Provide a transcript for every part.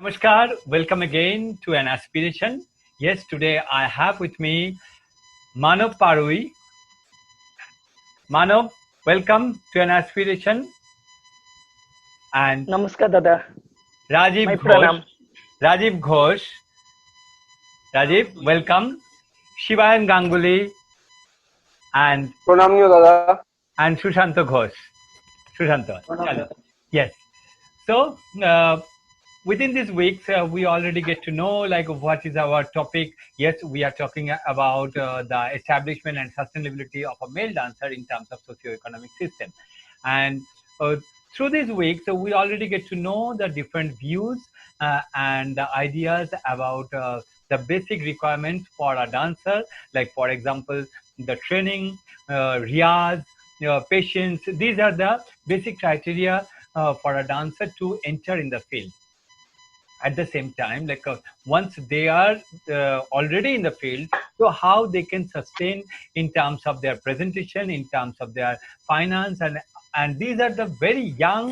Namaskar, welcome again to an aspiration. Yes, today I have with me Manav Parui. Manav, welcome to an aspiration. And Namaskar, Dada. My Rajiv Ghosh. pranam. Rajiv Ghosh. Rajiv, welcome. Shivayan Ganguly and প্রণামীয় দাদা। Sushanta Ghosh. Sushanta. Chalo. Yes. So, within these weeks, we already get to know like what is our topic. Yes, we are talking about the establishment and sustainability of a male dancer in terms of socio-economic system. And through these weeks, we already get to know the different views and the ideas about the basic requirements for a dancer, like for example, the training, riyaz, patience. These are the basic criteria for a dancer to enter in the field. At the same time, like once they are already in the field, so how they can sustain in terms of their presentation, in terms of their finance, and these are the very young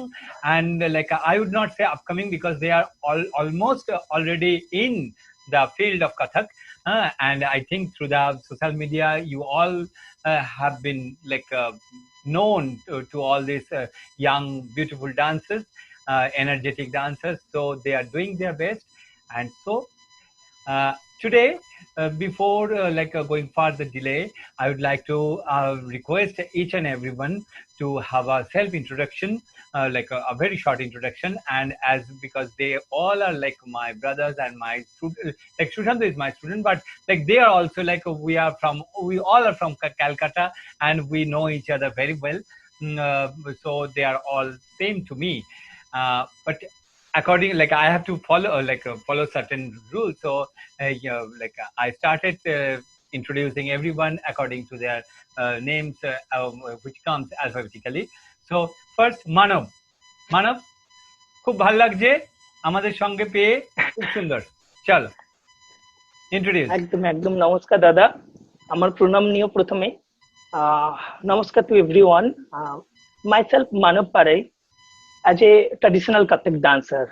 and like I would not say upcoming because they are almost already in the field of Kathak. And I think through the social media, you all have been like known to all these young, beautiful dancers, energetic dancers. So they are doing their best. And so today, before going further delay, I would like to request each and everyone to have a self introduction, like a very short introduction. And as because they all are like my brothers and my student, like Sushant is my student, but like they are also like we all are from Calcutta and we know each other very well. So they are all same to me. But according like I have to follow follow certain rules. So I started introducing everyone according to their names, which comes alphabetically. So first Manav, খুব ভালো লাগছে আমাদের সঙ্গে পেয়ে, খুব সুন্দর। চলো introduce. একদম নমস্কার দাদা। আমার প্রণাম নিও প্রথমে। নমস্কার to everyone. Myself Manav Parai, as a traditional Kathak dancer,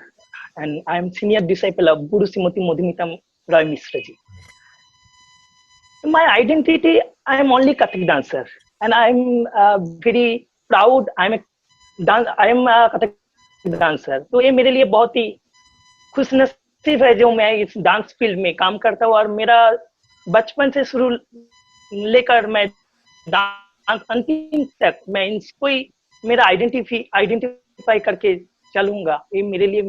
and I am senior disciple of Guru Srimati Madhumita Roy Mishra ji. My identity, I am only Kathak dancer, and I am very proud. I am a Kathak dancer. तो ये मेरे लिए बहुत ही खुशनसीब है जो मैं इस dance field में काम करता हूँ, और मेरा बचपन से शुरू लेकर मैं डांस अंतिम तक मैं इसको ही मेरा आइडेंटिफाई करके चलूंगा। ये मेरे लिए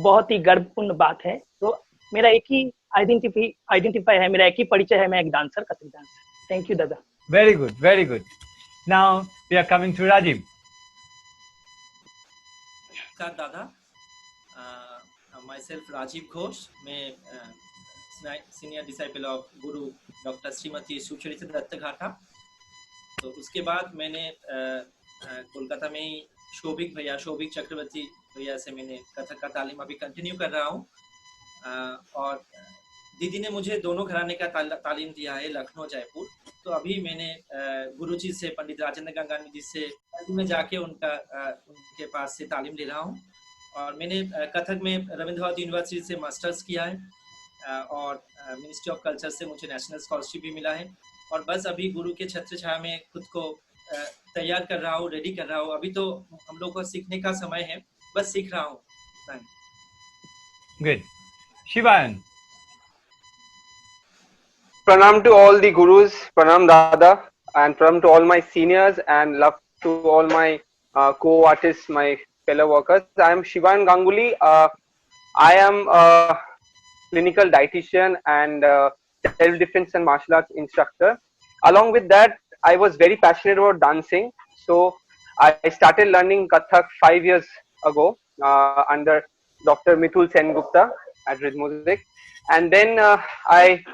बहुत ही गर्वपूर्ण बात है। तो मेरा एक ही आइडेंटिफाई है, मेरा एक ही परिचय है, मैं एक dancer, Kathak dancer. Thank you दादा। Very good. Now we are coming to Rajiv. दादा, myself Rajiv Ghosh, मैं senior disciple of Guru doctor Shrimati Sucharita दत्तघाटा। तो उसके बाद मैंने कोलकाता में ही शोभिक चक्रवर्ती भैया से मैंने कथक का तालीम अभी कंटिन्यू कर रहा हूँ, और दीदी ने मुझे दोनों घराने का तालीम दिया है, लखनऊ जयपुर। तो अभी मैंने गुरुजी से, पंडित राजेंद्र गंगानी जी से में जाके उनके पास से तालीम ले रहा हूँ। और मैंने कथक में रविंद्र भारती यूनिवर्सिटी से मास्टर्स किया है, और मिनिस्ट्री ऑफ कल्चर से मुझे नेशनल स्कॉलरशिप भी मिला है। और बस अभी गुरु के छत्र छाया में खुद को तैयार कर रहा हूँ, रेडी कर रहा हूँ। अभी तो हम लोग को सीखने का समय है, बस सीख रहा हूँ। Good. Shivayan. Pranam to all the gurus, pranam dada, and pranam to all my seniors, and love to all my co-artists, my fellow workers. I am Shivan Ganguly. I am a clinical dietitian and self-defense and martial arts instructor. Along with that, I was very passionate about dancing. So I started learning Kathak 5 years ago under Dr. Mithul Sengupta at Rhythm Music. And then I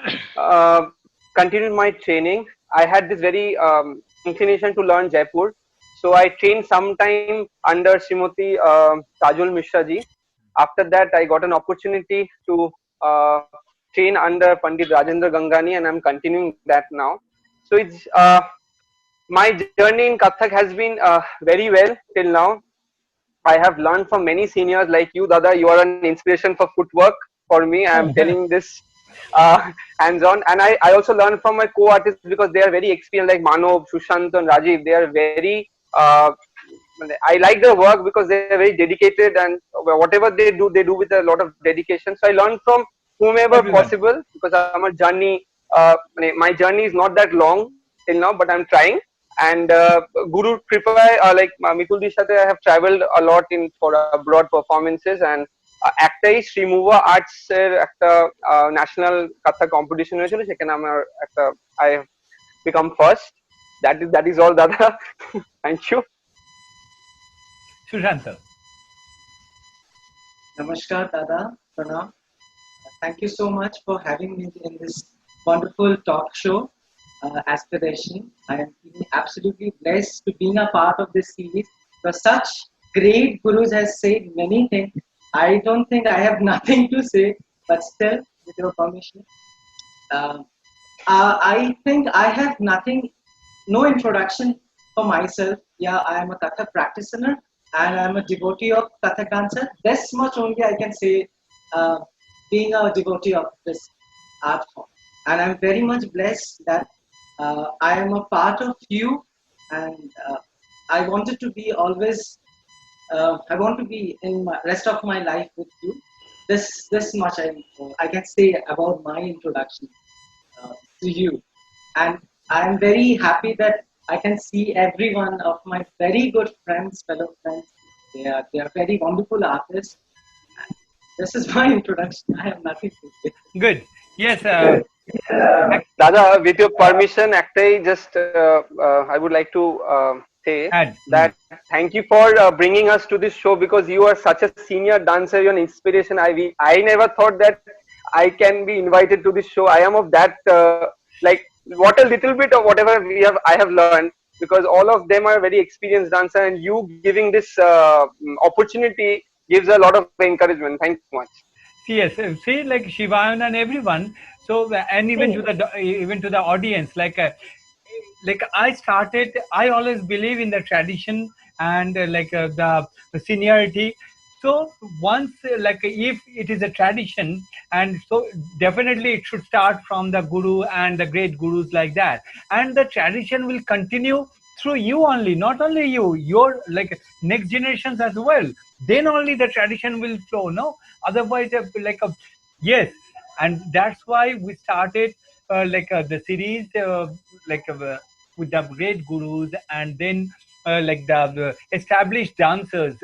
continued my training. I had this very inclination to learn Jaipur. So I trained sometime under Srimati Tajul Mishra ji. After that, I got an opportunity to train under Pandit Rajendra Gangani, and I'm continuing that now. So it's my journey in Kathak has been very well till now. I have learned from many seniors like you, Dada. You are an inspiration for footwork for me. I am telling this hands-on, and I also learned from my co-artists because they are very experienced, like Manav, Sushant, and Rajiv. They are very. I like their work because they are very dedicated, and whatever they do with a lot of dedication. So I learned from whomever Everyone. possible because I'm a journey. My journey is not that long till now, but I'm trying. And Guru Kripa, like Mitul Di's সাথে I have traveled a lot in for abroad performances, and একটাই শ্রীমুভা arts এর একটা national কথা competition হয়েছিল, সেখানে আমার একটা I have become first. That is all, Dada. Thank you. Sushanta. Namaskar, Dada. Pranam. Thank you so much for having me in this wonderful talk show, Aspiration. I am feeling absolutely blessed to being a part of this series. For such great gurus has said many things. I don't think I have nothing to say, but still, with your permission, I think I have nothing, no introduction for myself. Yeah, I am a Kathak practitioner and I am a devotee of Kathak dancer. This much only I can say, being a devotee of this art form. And I'm very much blessed that I am a part of you, and I wanted to be always. I want to be in my rest of my life with you. This much I can say about my introduction to you, and I am very happy that I can see every one of my very good friends, fellow friends. They are very wonderful artists. This is my introduction. I have nothing to say. Good. Yes. Dada, with your permission, actually, just I would like to say Add. that thank you for bringing us to this show, because you are such a senior dancer. You're an inspiration. I never thought that I can be invited to this show. I am of that like what a little bit of whatever I have learned, because all of them are very experienced dancer, and you giving this opportunity gives a lot of encouragement. Thank you so much. Yes, see, like Shivan and everyone. So, and even to the audience, like I always believe in the tradition and the seniority. So once if it is a tradition, and so definitely it should start from the guru and the great gurus like that, and the tradition will continue through you only, not only you, your like next generations as well. Then only the tradition will flow. No, otherwise yes. And that's why we started the series with the great gurus, and then the established dancers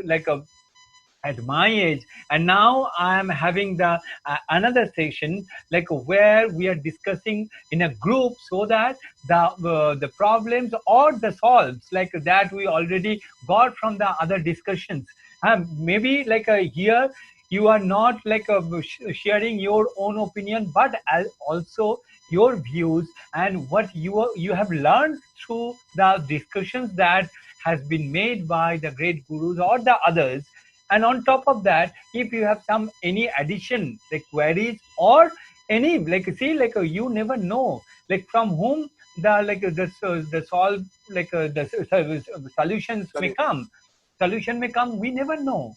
at my age. And now I am having the another session where we are discussing in a group, so that the problems or the solves that we already got from the other discussions, maybe here you are not sharing your own opinion, but also your views and what you have learned through the discussions that has been made by the great gurus or the others. And on top of that, if you have some any addition queries or any you never know from whom the solve the solution may come, we never know.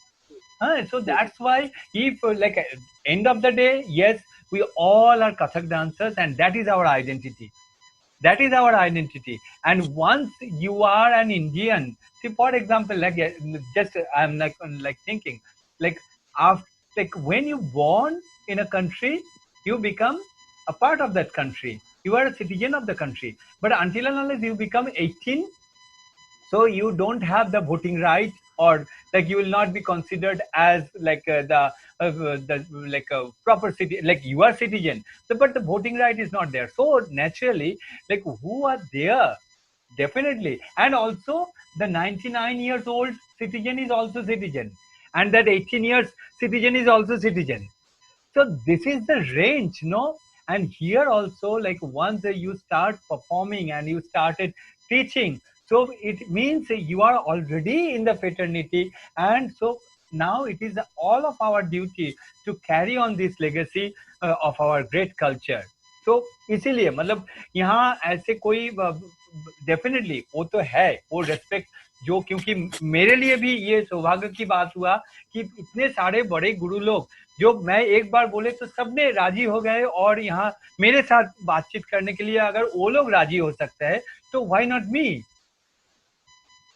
So that's why if end of the day, yes, we all are Kathak dancers, and that is our identity. That is our identity. And once you are an Indian, see, for example, just I'm thinking, after when you born in a country, you become a part of that country. You are a citizen of the country. But until and unless you become 18, so you don't have the voting right, or you will not be considered as the proper city, you are citizen. So, but the voting right is not there. So naturally, who are there? Definitely. And also the 99 years old citizen is also citizen, and that 18 years citizen is also citizen. So this is the range, no? And here also, once you start performing and you started teaching, so it means you are already in the fraternity. And so now it is all of our duty to carry on this legacy of our great culture. So इसीलिए मतलब यहाँ ऐसे कोई definitely वो तो है, वो respect जो, क्योंकि मेरे लिए भी ये सौभाग्य की बात हुआ कि इतने सारे बड़े गुरु लोग जो मैं एक बार बोले तो सबने राजी हो गए, और यहाँ मेरे साथ बातचीत करने के लिए अगर वो लोग राजी हो सकते हैं तो व्हाई नॉट मी।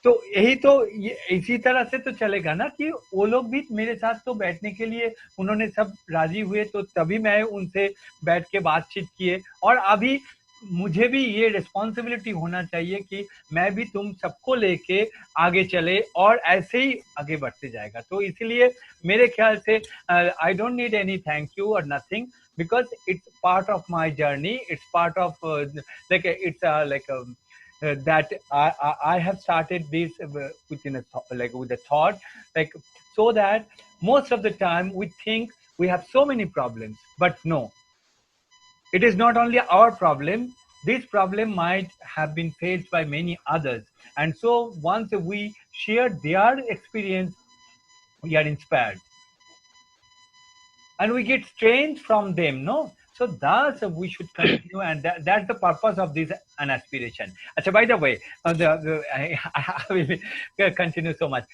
तो यही तो, ये इसी तरह से तो चलेगा ना कि वो लोग भी मेरे साथ तो बैठने के लिए उन्होंने सब राजी हुए, तो तभी मैं उनसे बैठ के बातचीत किए। और अभी मुझे भी ये रिस्पॉन्सिबिलिटी होना चाहिए कि मैं भी तुम सबको लेके आगे चले, और ऐसे ही आगे बढ़ते जाएगा। तो इसलिए मेरे ख्याल से I don't need any thank you और nothing, because it's part of my journey, it's part of that I have started this within with a thought, like, so that most of the time we think we have so many problems, but no, it is not only our problem. This problem might have been faced by many others, and so once we share their experience, we are inspired and we get strength from them, no? So thus we should continue, and that's the purpose of this an aspiration. Acha, by the way, I will continue so much.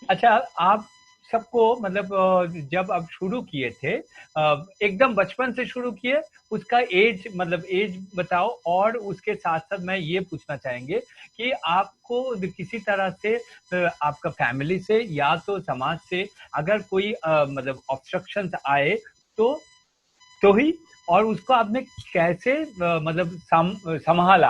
अच्छा, आप सबको मतलब जब आप शुरू किए थे, एकदम बचपन से शुरू किए, उसका एज मतलब एज बताओ, और उसके साथ साथ मैं ये पूछना चाहेंगे कि आपको किसी तरह से आपका फैमिली से या तो समाज से अगर कोई मतलब ऑब्स्ट्रक्शंस आए तो ही, और उसको आपने कैसे मतलब संभाला?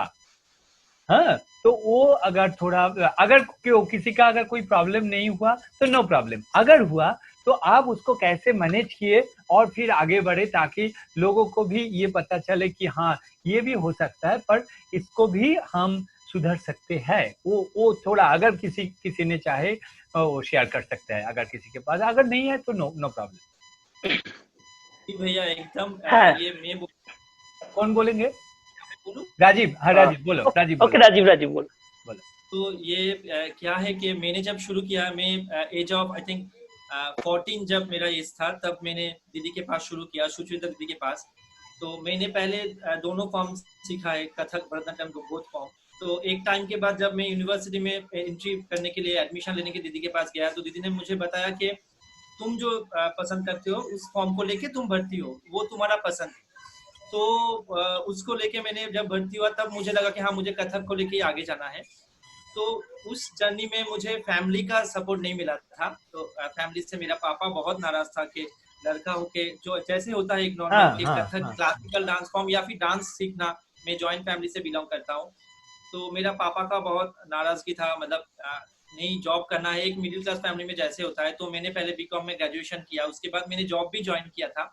हाँ, तो वो अगर थोड़ा, अगर किसी का अगर कोई प्रॉब्लम नहीं हुआ तो नो प्रॉब्लम, अगर हुआ तो आप उसको कैसे मैनेज किए और फिर आगे बढ़े, ताकि लोगों को भी ये पता चले कि हाँ, ये भी हो सकता है, पर इसको भी हम सुधर सकते हैं। वो थोड़ा, अगर किसी ने चाहे वो शेयर कर सकता है, अगर किसी के पास, अगर नहीं है तो नो प्रॉब्लम। भैया एकदम ये मैं कौन बोलेंगे? राजीव। हाँ, राजीव बोलो। राजीव ओके, राजीव बोलो। तो ये क्या है कि मैंने जब शुरू किया, मैं एज ऑफ आई थिंक 14 जब मेरा एज था, तब मैंने दीदी के पास शुरू किया, सुचरिता दीदी के पास। तो मैंने पहले दोनों फॉर्म सीखा है, कथक, भरतनाट्यम, बोथ फॉर्म। तो एक टाइम के बाद जब मैं यूनिवर्सिटी में एंट्री करने के लिए एडमिशन लेने के दीदी के पास गया, तो दीदी ने मुझे बताया कि तुम जो पसंद करते हो उस फॉर्म को लेके तुम भर्ती हो, वो तुम्हारा पसंद है। तो उसको लेके मैंने जब भर्ती हुआ तब मुझे लगा कि हाँ, मुझे कथक को लेके आगे जाना है। तो उस जर्नी में मुझे फैमिली का सपोर्ट नहीं मिला था। तो फैमिली से मेरा पापा बहुत नाराज था कि लड़का होके, जो जैसे होता है एक normal Kathak classical dance form या फिर डांस सीखना, मैं जॉइंट फैमिली से बिलोंग करता हूँ, तो मेरा पापा का बहुत नाराजगी था, मतलब नहीं, जॉब करना है, एक मिडिल क्लास फैमिली में जैसे होता है। तो मैंने पहले बीकॉम में ग्रेजुएशन किया, उसके बाद मैंने जॉब भी ज्वाइन किया था।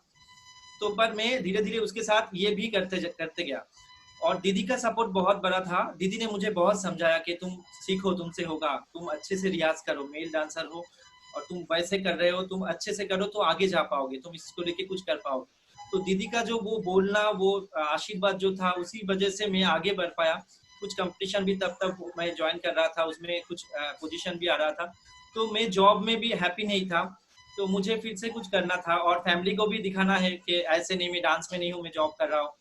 तो पर मैं धीरे धीरे उसके साथ ये भी करते गया, और दीदी का सपोर्ट बहुत बड़ा था। दीदी ने मुझे बहुत समझाया कि तुम सीखो, तुमसे होगा, तुम अच्छे से रियाज करो, मेल डांसर हो और तुम वैसे कर रहे हो, तुम अच्छे से करो तो आगे जा पाओगे, तुम इसको लेके कुछ कर पाओगे। तो दीदी का जो वो बोलना, वो आशीर्वाद जो था, उसी वजह से मैं आगे बढ़ पाया। कुछ कंपटीशन भी तब मैं ज्वाइन कर रहा था, उसमें कुछ पोजीशन भी आ रहा था। तो मैं जॉब में भी हैप्पी नहीं था, तो मुझे फिर से कुछ करना था और फैमिली को भी दिखाना है कि ऐसे नहीं, मैं डांस में नहीं हूँ, मैं जॉब कर रहा हूँ।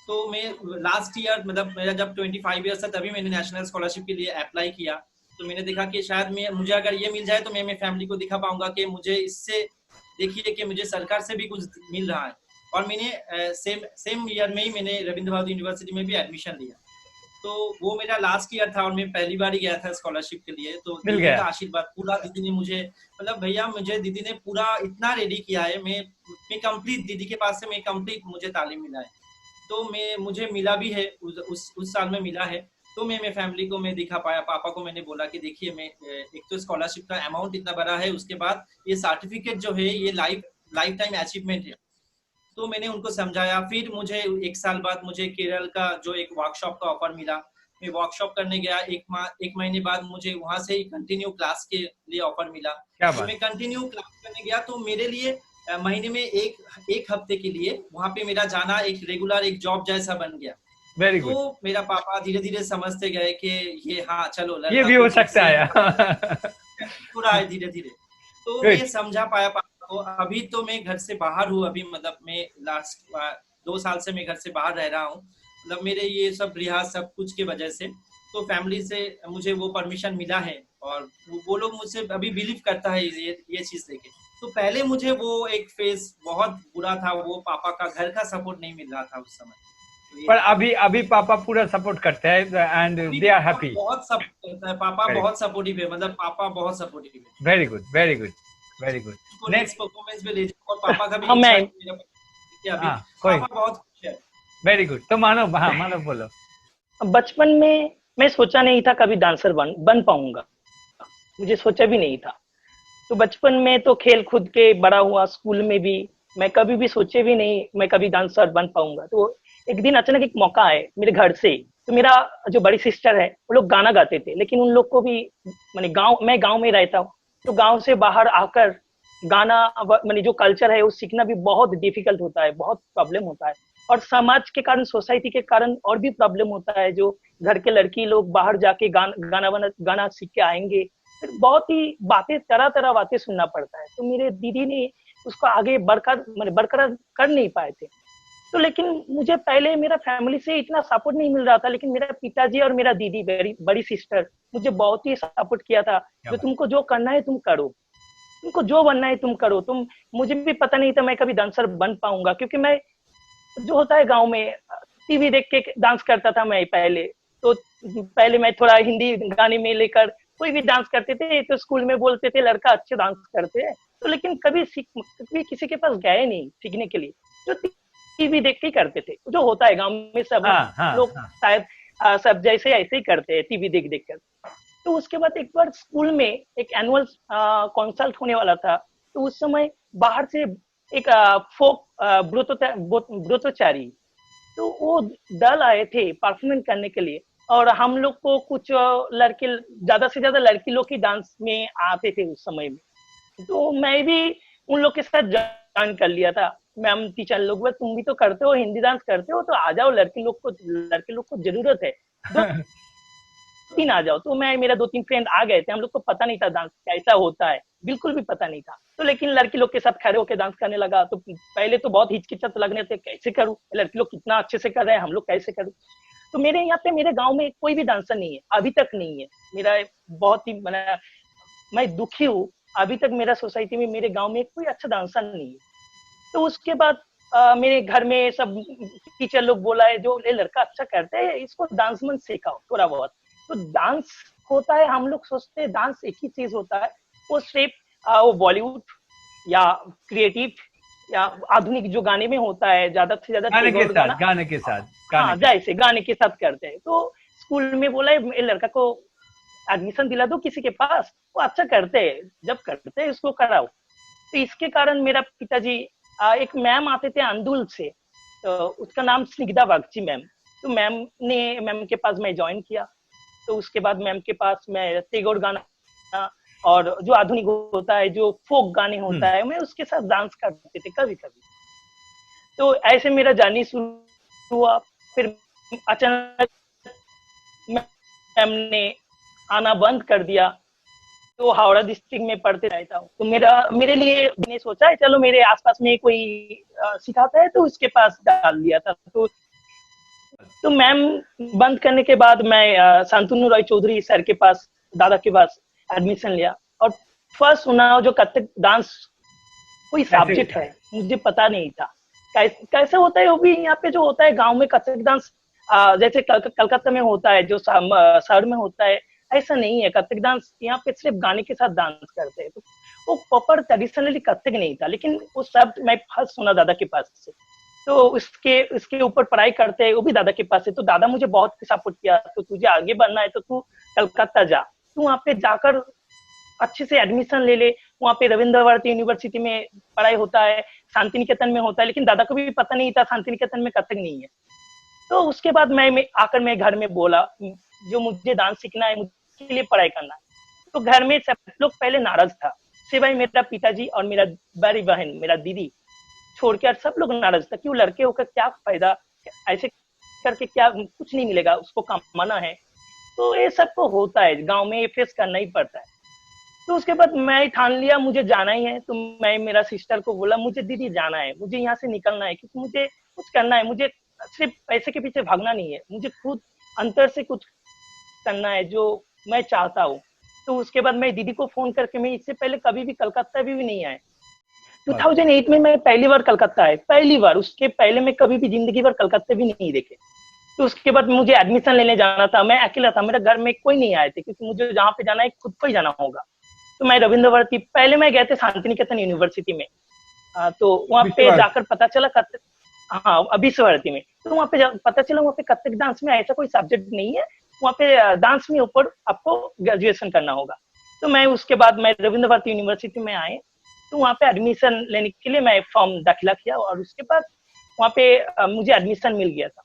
तो मैं लास्ट ईयर, मतलब मेरा जब 25 ईयर्स था, तभी मैंने नेशनल स्कॉलरशिप के लिए अप्लाई किया। तो मैंने देखा कि शायद मुझे अगर ये मिल जाए तो मैं फैमिली को दिखा पाऊंगा कि मुझे इससे, देखिए कि मुझे सरकार से भी कुछ मिल रहा है। और मैंने सेम ईयर में ही मैंने रविंद्र भारती यूनिवर्सिटी में भी एडमिशन लिया। तो वो मेरा लास्ट ईयर था और मैं पहली बार ही गया था स्कॉलरशिप के लिए। तो दीदी का आशीर्वाद पूरा, दीदी ने मुझे, मतलब भैया मुझे दीदी ने पूरा इतना रेडी किया है, मैं कंप्लीट, दीदी के पास से मैं कंप्लीट, मुझे तालीम मिला है। तो मुझे मिला भी है, उस साल में मिला है। तो मैं फैमिली को मैं दिखा पाया। पापा को मैंने बोला कि देखिए, मैं एक तो स्कॉलरशिप का अमाउंट इतना बड़ा है, उसके बाद ये सर्टिफिकेट जो है ये लाइफ टाइम अचीवमेंट है। तो मैंने उनको समझाया। फिर मुझे 1 साल बाद मुझे केरल का जो एक वर्कशॉप का ऑफर मिला, मैं वर्कशॉप करने गया। 1 महीने बाद मुझे वहां से ही कंटिन्यू क्लास के लिए ऑफर मिला। तो मैं कंटिन्यू क्लास करने गया। तो मेरे लिए महीने में एक हफ्ते के लिए वहां पे मेरा जाना एक रेगुलर, एक जॉब जैसा बन गया। Very good. तो मेरा पापा धीरे धीरे समझते गए कि ये, हाँ चलो, ये भी हो सकता है पूरा है धीरे धीरे। तो मैं समझा पाया पापा को। अभी तो मैं घर से बाहर हूँ, अभी मतलब मैं लास्ट 2 साल से मैं घर से बाहर रह रहा हूँ। मतलब मेरे ये सब रियाज सब कुछ के वजह से, तो फैमिली से मुझे वो परमिशन मिला है, और वो लोग मुझसे अभी बिलीव करता है ये चीज देखे। तो पहले मुझे वो एक फेज बहुत बुरा था, वो पापा का घर का सपोर्ट नहीं मिल रहा था उस समय। तो ये पर अभी अभी पापा पूरा सपोर्ट करते हैं एंड अभी दे आर पापा हैप्पी। बहुत सपोर्ट करता है, पापा Very बहुत सपोर्टिव है, मतलब पापा बहुत सपोर्टिव है। Very good, very good, very good. उसको नेक्स्ट, नेक्स्ट परफॉर्मेंस में ले जाऊं, और पापा का भी हाँ इच्छा है मैं कि मेरा कि अभी हाँ कोई, पापा बहुत खुश है। Very good. तो मानव, हाँ मानव बोलो। बचपन में मैं सोचा नहीं था कभी डांसर बन पाऊंगा, मुझे सोचा भी नहीं था। तो बचपन में तो खेल कूद के बड़ा हुआ, स्कूल में भी मैं कभी भी सोचे भी नहीं मैं कभी डांसर बन पाऊंगा। तो एक दिन अचानक एक मौका आए मेरे घर से। तो मेरा जो बड़ी सिस्टर है वो लोग गाना गाते थे, लेकिन उन लोग को भी मैंने मैं गांव में रहता हूँ, तो गांव से बाहर आकर गाना मैंने जो कल्चर है वो सीखना भी बहुत डिफिकल्ट होता है, बहुत प्रॉब्लम होता है। और समाज के कारण, सोसाइटी के कारण और भी प्रॉब्लम होता है। जो घर के लड़की लोग बाहर जाके गाना सीख के आएंगे, फिर बहुत ही बातें, तरह तरह बातें सुनना पड़ता है। तो मेरे दीदी ने उसको आगे बरकरार कर नहीं पाए थे। तो लेकिन मुझे पहले मेरा फैमिली से इतना सपोर्ट नहीं मिल रहा था, लेकिन मेरा पिताजी और मेरा दीदी, बड़ी सिस्टर, मुझे बहुत ही सपोर्ट किया था। क्या जो बात। तुमको जो करना है तुम करो, तुमको जो बनना है तुम करो। मुझे भी पता नहीं था मैं कभी डांसर बन पाऊंगा, क्योंकि मैं, जो होता है गांव में, टीवी देख के डांस करता था मैं पहले। तो पहले मैं थोड़ा हिंदी गाने में लेकर कोई भी डांस करते थे तो स्कूल में बोलते थे लड़का अच्छे डांस करते हैं। तो लेकिन कभी किसी के पास गए नहीं सीखने के लिए, जो टीवी देख के ही करते थे। जो होता है गांव में सब हाँ हाँ लोग हाँ। शायद सब जैसे ऐसे ही करते हैं, टीवी देख देख कर। तो उसके बाद एक बार स्कूल में एक एनुअल कंसल्ट होने वाला था। तो उस समय बाहर से एक फोक ब्रतोचारी, तो वो दल आए थे परफॉर्मेंस करने के लिए। और हम लोग को कुछ लड़के, ज्यादा से ज्यादा लड़की लोग की डांस में आते थे उस समय में। तो मैं भी उन लोग के साथ ज्वाइन कर लिया था। मैम टीचर लोग, बस तुम भी तो करते हो, हिंदी डांस करते हो, तो आ जाओ, लड़के लोग को जरूरत है, दो तीन आ जाओ। तो मैं, मेरा 2-3 फ्रेंड आ गए थे। हम लोग को पता नहीं था डांस कैसा होता है, बिल्कुल भी पता नहीं था। तो लेकिन लड़की लोग के साथ खड़े होकर डांस करने लगा। तो पहले तो बहुत हिचकिचात लगने थे, कैसे करूं, लड़की लोग कितना अच्छे से कर रहे हैं, हम लोग कैसे करूं। तो मेरे यहाँ पे, मेरे गांव में कोई भी डांसर नहीं है, अभी तक नहीं है। मेरा बहुत ही मैं दुखी हूँ, अभी तक मेरा सोसाइटी में, मेरे गांव में कोई अच्छा डांसर नहीं है। तो उसके बाद मेरे घर में सब टीचर लोग बोला है, जो ये लड़का अच्छा करता है इसको डांस में सिखाओ थोड़ा बहुत। तो डांस होता है, हम लोग सोचते हैं डांस एक ही चीज होता है, वो सिर्फ वो बॉलीवुड या क्रिएटिव या आधुनिक जो गाने में होता है, ज्यादा से ज्यादा गाने के टैगोर साथ, गाना, गाने के साथ, गाने हाँ के जैसे गाने के साथ करते हैं। तो स्कूल में बोला है ये लड़का को एडमिशन दिला दो किसी के पास, वो अच्छा करते हैं, जब करते हैं उसको कराओ। तो इसके कारण मेरा पिताजी, एक मैम आते थे अंदुल से, तो उसका नाम स्निग्धा बागची मैम। तो मैम के पास मैं ज्वाइन किया। तो उसके बाद मैम के पास मैं टैगोर गाना और जो आधुनिक होता है, जो फोक गाने होता है, मैं उसके साथ डांस करते थे कभी कभी। तो ऐसे मेरा जर्नी शुरू हुआ। फिर अचानक मैम ने आना बंद कर दिया। तो हावड़ा डिस्ट्रिक्ट में पढ़ते रहता हूँ। तो मेरे लिए मैंने सोचा है चलो मेरे आसपास में कोई सिखाता है, तो उसके पास डाल दिया था। तो मैम बंद करने के बाद मैं शांतनु रॉय चौधरी सर के पास, दादा के पास एडमिशन लिया। और फर्स्ट सुना जो कथक डांस कोई सब्जेक्ट है, मुझे पता नहीं था कैसे होता है। वो भी यहाँ पे जो होता है गांव में कथक डांस, जैसे कलकत्ता में होता है, जो शहर में होता है, ऐसा नहीं है। कथक डांस यहाँ पे सिर्फ गाने के साथ डांस करते हैं। तो वो प्रॉपर ट्रेडिशनली कथक नहीं था, लेकिन वो शब्द मैं फर्स्ट सुना दादा के पास से। तो इसके ऊपर पढ़ाई करते हैं, वो भी दादा के पास है। तो दादा मुझे बहुत सपोर्ट किया, तो तुझे आगे बढ़ना है तो तू कलकत्ता जा, तू वहाँ पे जाकर अच्छे से एडमिशन ले ले। वहाँ पे रविंद्र भारती यूनिवर्सिटी में पढ़ाई होता है, शांति निकेतन में होता है। लेकिन दादा को भी पता नहीं था शांति निकेतन में कथक नहीं है। तो उसके बाद मैं घर में बोला, जो मुझे डांस सीखना है, मुझे लिए पढ़ाई करना है। तो घर में सब लोग पहले नाराज था, सिवाय मेरा पिताजी और मेरा बड़ी बहन, मेरा दीदी छोड़ के सब लोग नाराज था। क्यों, लड़के होकर क्या फायदा, ऐसे करके क्या, कुछ नहीं मिलेगा, उसको कमाना है। तो ये सब तो होता है गांव में, ये फेस करना ही पड़ता है। तो उसके बाद मैं ठान लिया मुझे जाना ही है। तो मैं मेरा सिस्टर को बोला, मुझे दीदी जाना है, मुझे यहाँ से निकलना है, क्योंकि मुझे कुछ करना है, मुझे सिर्फ पैसे के पीछे भागना नहीं है, मुझे खुद अंतर से कुछ करना है जो मैं चाहता हूँ। तो उसके बाद मैं दीदी को फोन करके, मैं इससे पहले कभी भी कलकत्ता भी नहीं आए। 2008 में मैं पहली बार कलकत्ता आए, पहली बार। उसके पहले मैं कभी भी जिंदगी भर कलकत्ता भी नहीं देखे। तो उसके बाद मुझे एडमिशन लेने जाना था, मैं अकेला था, मेरे घर में कोई नहीं आए थे, क्योंकि मुझे जहाँ पे जाना है खुद को ही जाना होगा। तो मैं रविंद्र भारती, पहले मैं गए थे शांति निकेतन यूनिवर्सिटी में। तो वहाँ पे जाकर पता चला कथक, हाँ विश्व भारती में। तो वहाँ पे पता चला वहाँ पे कथक डांस में ऐसा कोई सब्जेक्ट नहीं है, वहाँ पे डांस में ऊपर आपको ग्रेजुएशन करना होगा। तो मैं उसके बाद मैं रविंद्र भारती यूनिवर्सिटी में आए, तो वहाँ पे एडमिशन लेने के लिए मैं फॉर्म दाखिला किया, और उसके बाद वहाँ पे मुझे एडमिशन मिल गया था।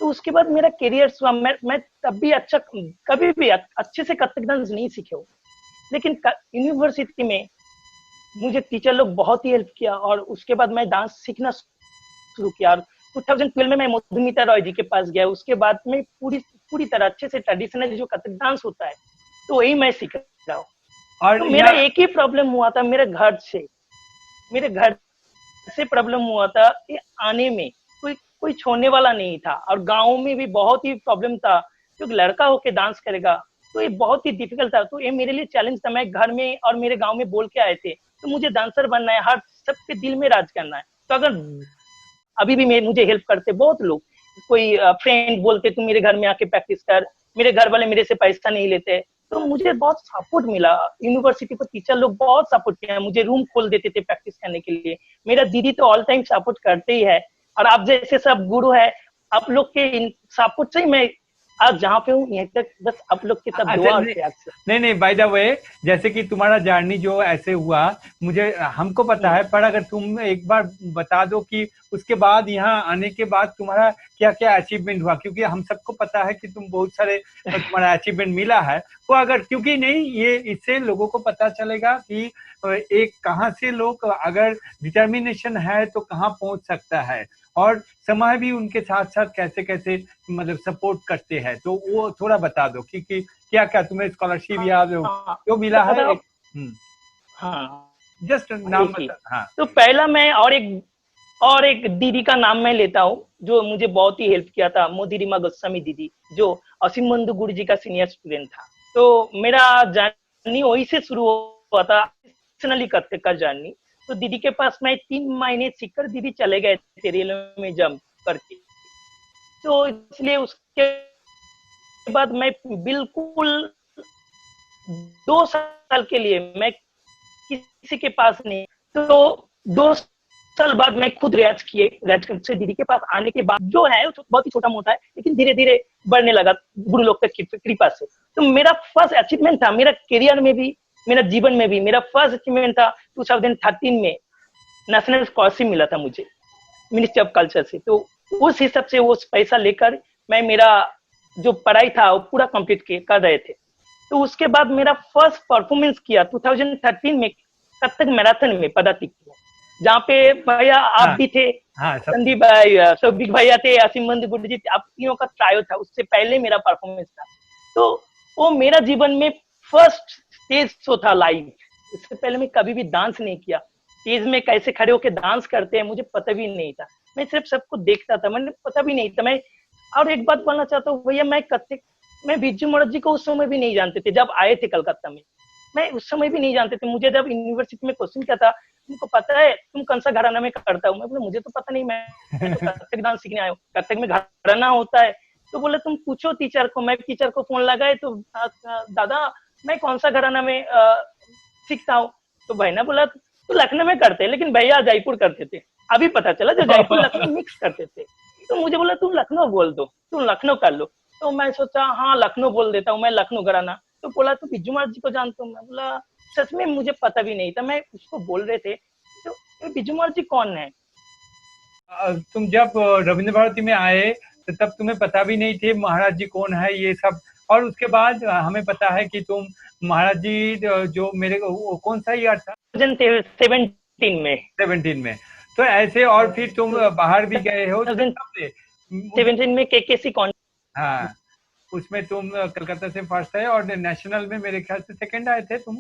तो उसके बाद मेरा करियर हुआ। मैं तब भी अच्छा, कभी भी अच्छे से कथक डांस नहीं सीखे हो, लेकिन यूनिवर्सिटी में मुझे टीचर लोग बहुत ही हेल्प किया, और उसके बाद मैं डांस सीखना शुरू किया। और 2012 में मैं मधुमिता रॉय जी के पास गया। उसके बाद मैं पूरी तरह अच्छे से ट्रेडिशनल जो कथक डांस होता है, तो वही मैं सीख रहा हूँ। और तो मेरा एक ही प्रॉब्लम हुआ था, मेरे घर से प्रॉब्लम हुआ था कि आने में कोई छोड़ने वाला नहीं था, और गाँव में भी बहुत ही प्रॉब्लम था, क्योंकि लड़का होके डांस करेगा तो ये बहुत ही डिफिकल्ट था। तो ये मेरे लिए चैलेंज था। मैं घर में और मेरे गांव में बोल के आए थे, तो मुझे डांसर बनना है, हर सबके दिल में राज करना है। तो अगर अभी भी मुझे हेल्प करते बहुत लोग, कोई फ्रेंड बोलते तुम मेरे घर में आके प्रैक्टिस कर, मेरे घर वाले मेरे से पैसा नहीं लेते। तो मुझे बहुत सपोर्ट मिला, यूनिवर्सिटी को टीचर लोग बहुत सपोर्ट किया, मुझे रूम खोल देते थे प्रैक्टिस करने के लिए। मेरा दीदी तो ऑल टाइम सपोर्ट करते ही है, और आप जैसे सब गुरु है, आप लोग के सपोर्ट से ही मैं आज जहाँ पे हूँ, यहाँ तक बस आप लोग की सब दुआ और प्यार से। नहीं बाय द वे, जैसे कि तुम्हारा जर्नी जो ऐसे हुआ, मुझे हमको पता है, पर अगर तुम एक बार बता दो कि उसके बाद यहाँ आने के बाद तुम्हारा क्या क्या अचीवमेंट हुआ, क्योंकि हम सबको पता है कि तुम बहुत सारे तुम्हारा अचीवमेंट मिला है वो, अगर क्योंकि नहीं ये इससे लोगों को पता चलेगा कि एक कहाँ से लोग अगर डिटर्मिनेशन है तो कहाँ पहुंच सकता है, और समाज भी उनके साथ साथ कैसे कैसे मतलब सपोर्ट करते हैं। तो वो थोड़ा बता दो कि क्या क्या तुम्हें स्कॉलरशिप या जो मिला है। हाँ जस्ट नाम बता। हाँ, तो पहला मैं और एक दीदी का नाम मैं लेता हूँ, जो मुझे बहुत ही हेल्प किया था, मोदिरिमा गोस्वामी दीदी, जो असीम बंधु गुरु जी का सीनियर स्टूडेंट था। तो मेरा जर्नी वही से शुरू हुआ था, प्रोफेशनली कथक का जर्नी। तो दीदी के पास मैं 3 महीने सीखकर दीदी चले गए थे रेलवे में जंप करके। तो इसलिए उसके बाद मैं बिल्कुल 2 साल के लिए मैं किसी के पास नहीं। तो 2 साल बाद मैं खुद रियाज से दीदी के पास आने के बाद जो है बहुत ही छोटा मोटा है, लेकिन धीरे धीरे बढ़ने लगा गुरु लोग की कृपा से। तो मेरा फर्स्ट अचीवमेंट था, मेरा करियर में भी मेरा जीवन में भी मेरा फर्स्ट अचीवमेंट था 2013 में नेशनल स्कॉलरशिप मिला था मुझे मिनिस्ट्री ऑफ कल्चर से। तो उस हिसाब से वो पैसा लेकर मैं मेरा जो पढ़ाई था वो पूरा कंप्लीट कर रहे थे। तो उसके बाद मेरा फर्स्ट परफॉर्मेंस किया 2013 में कथक मैराथन में पदातिक, जहाँ पे भैया आप भी थे, संदीप भाई, सौभिक भैया थे, असीम बंधु गुरु जी, आप तीनों का ट्रायल था। उससे पहले मेरा परफॉर्मेंस था। तो वो मेरा जीवन में फर्स्ट स्टेज शो था लाइव। इससे पहले मैं कभी भी डांस नहीं किया, स्टेज में कैसे खड़े होकर डांस करते हैं मुझे पता भी नहीं था। मैं सिर्फ सबको देखता था, मैंने पता भी नहीं था। मैं और एक बात बोलना चाहता हूँ भैया, मैं बिरजू महाराज जी को उस समय भी नहीं जानते थे जब आए थे कलकत्ता में। मैं उस समय भी नहीं जानते थे। मुझे जब यूनिवर्सिटी में क्वेश्चन किया था, तुमको पता है तुम कौन सा घराना में करता हूँ? मैं बोला मुझे तो पता नहीं, मैं तो कथक डांस सीखने आया हूँ, कथक में घराना होता है। तो बोले तुम पूछो टीचर को। मैं टीचर को फोन लगाए, तो दादा मैं कौन सा घराना में सीखता हूँ? तो भाई ने बोला तो लखनऊ में करते हैं, लेकिन भैया जयपुर करते थे। अभी पता चला जो जयपुर लखनऊ मिक्स करते थे। तो मुझे बोला तुम लखनऊ बोल दो, तुम लखनऊ कर लो। तो मैं सोचा हाँ लखनऊ बोल देता हूँ, मैं लखनऊ घराना। तो बोला तो बिरजू महाराज जी को जानता हूँ। मैं बोला सच में मुझे पता भी नहीं था। मैं उसको बोल रहे थे तो बिरजू महाराज जी कौन है? तुम जब रविंद्र भारती में आए तो तब तुम्हें पता भी नहीं थे महाराज जी कौन है ये सब, और उसके बाद हमें पता है कि तुम महाराज जी जो मेरे कौन सा ईयर था 2017 में, तो ऐसे और फिर तुम बाहर भी गए हो 2017 में केकेसी कौन। हाँ, उसमें तुम कलकत्ता से फर्स्ट आए और नेशनल में मेरे ख्याल से सेकंड आए थे तुम।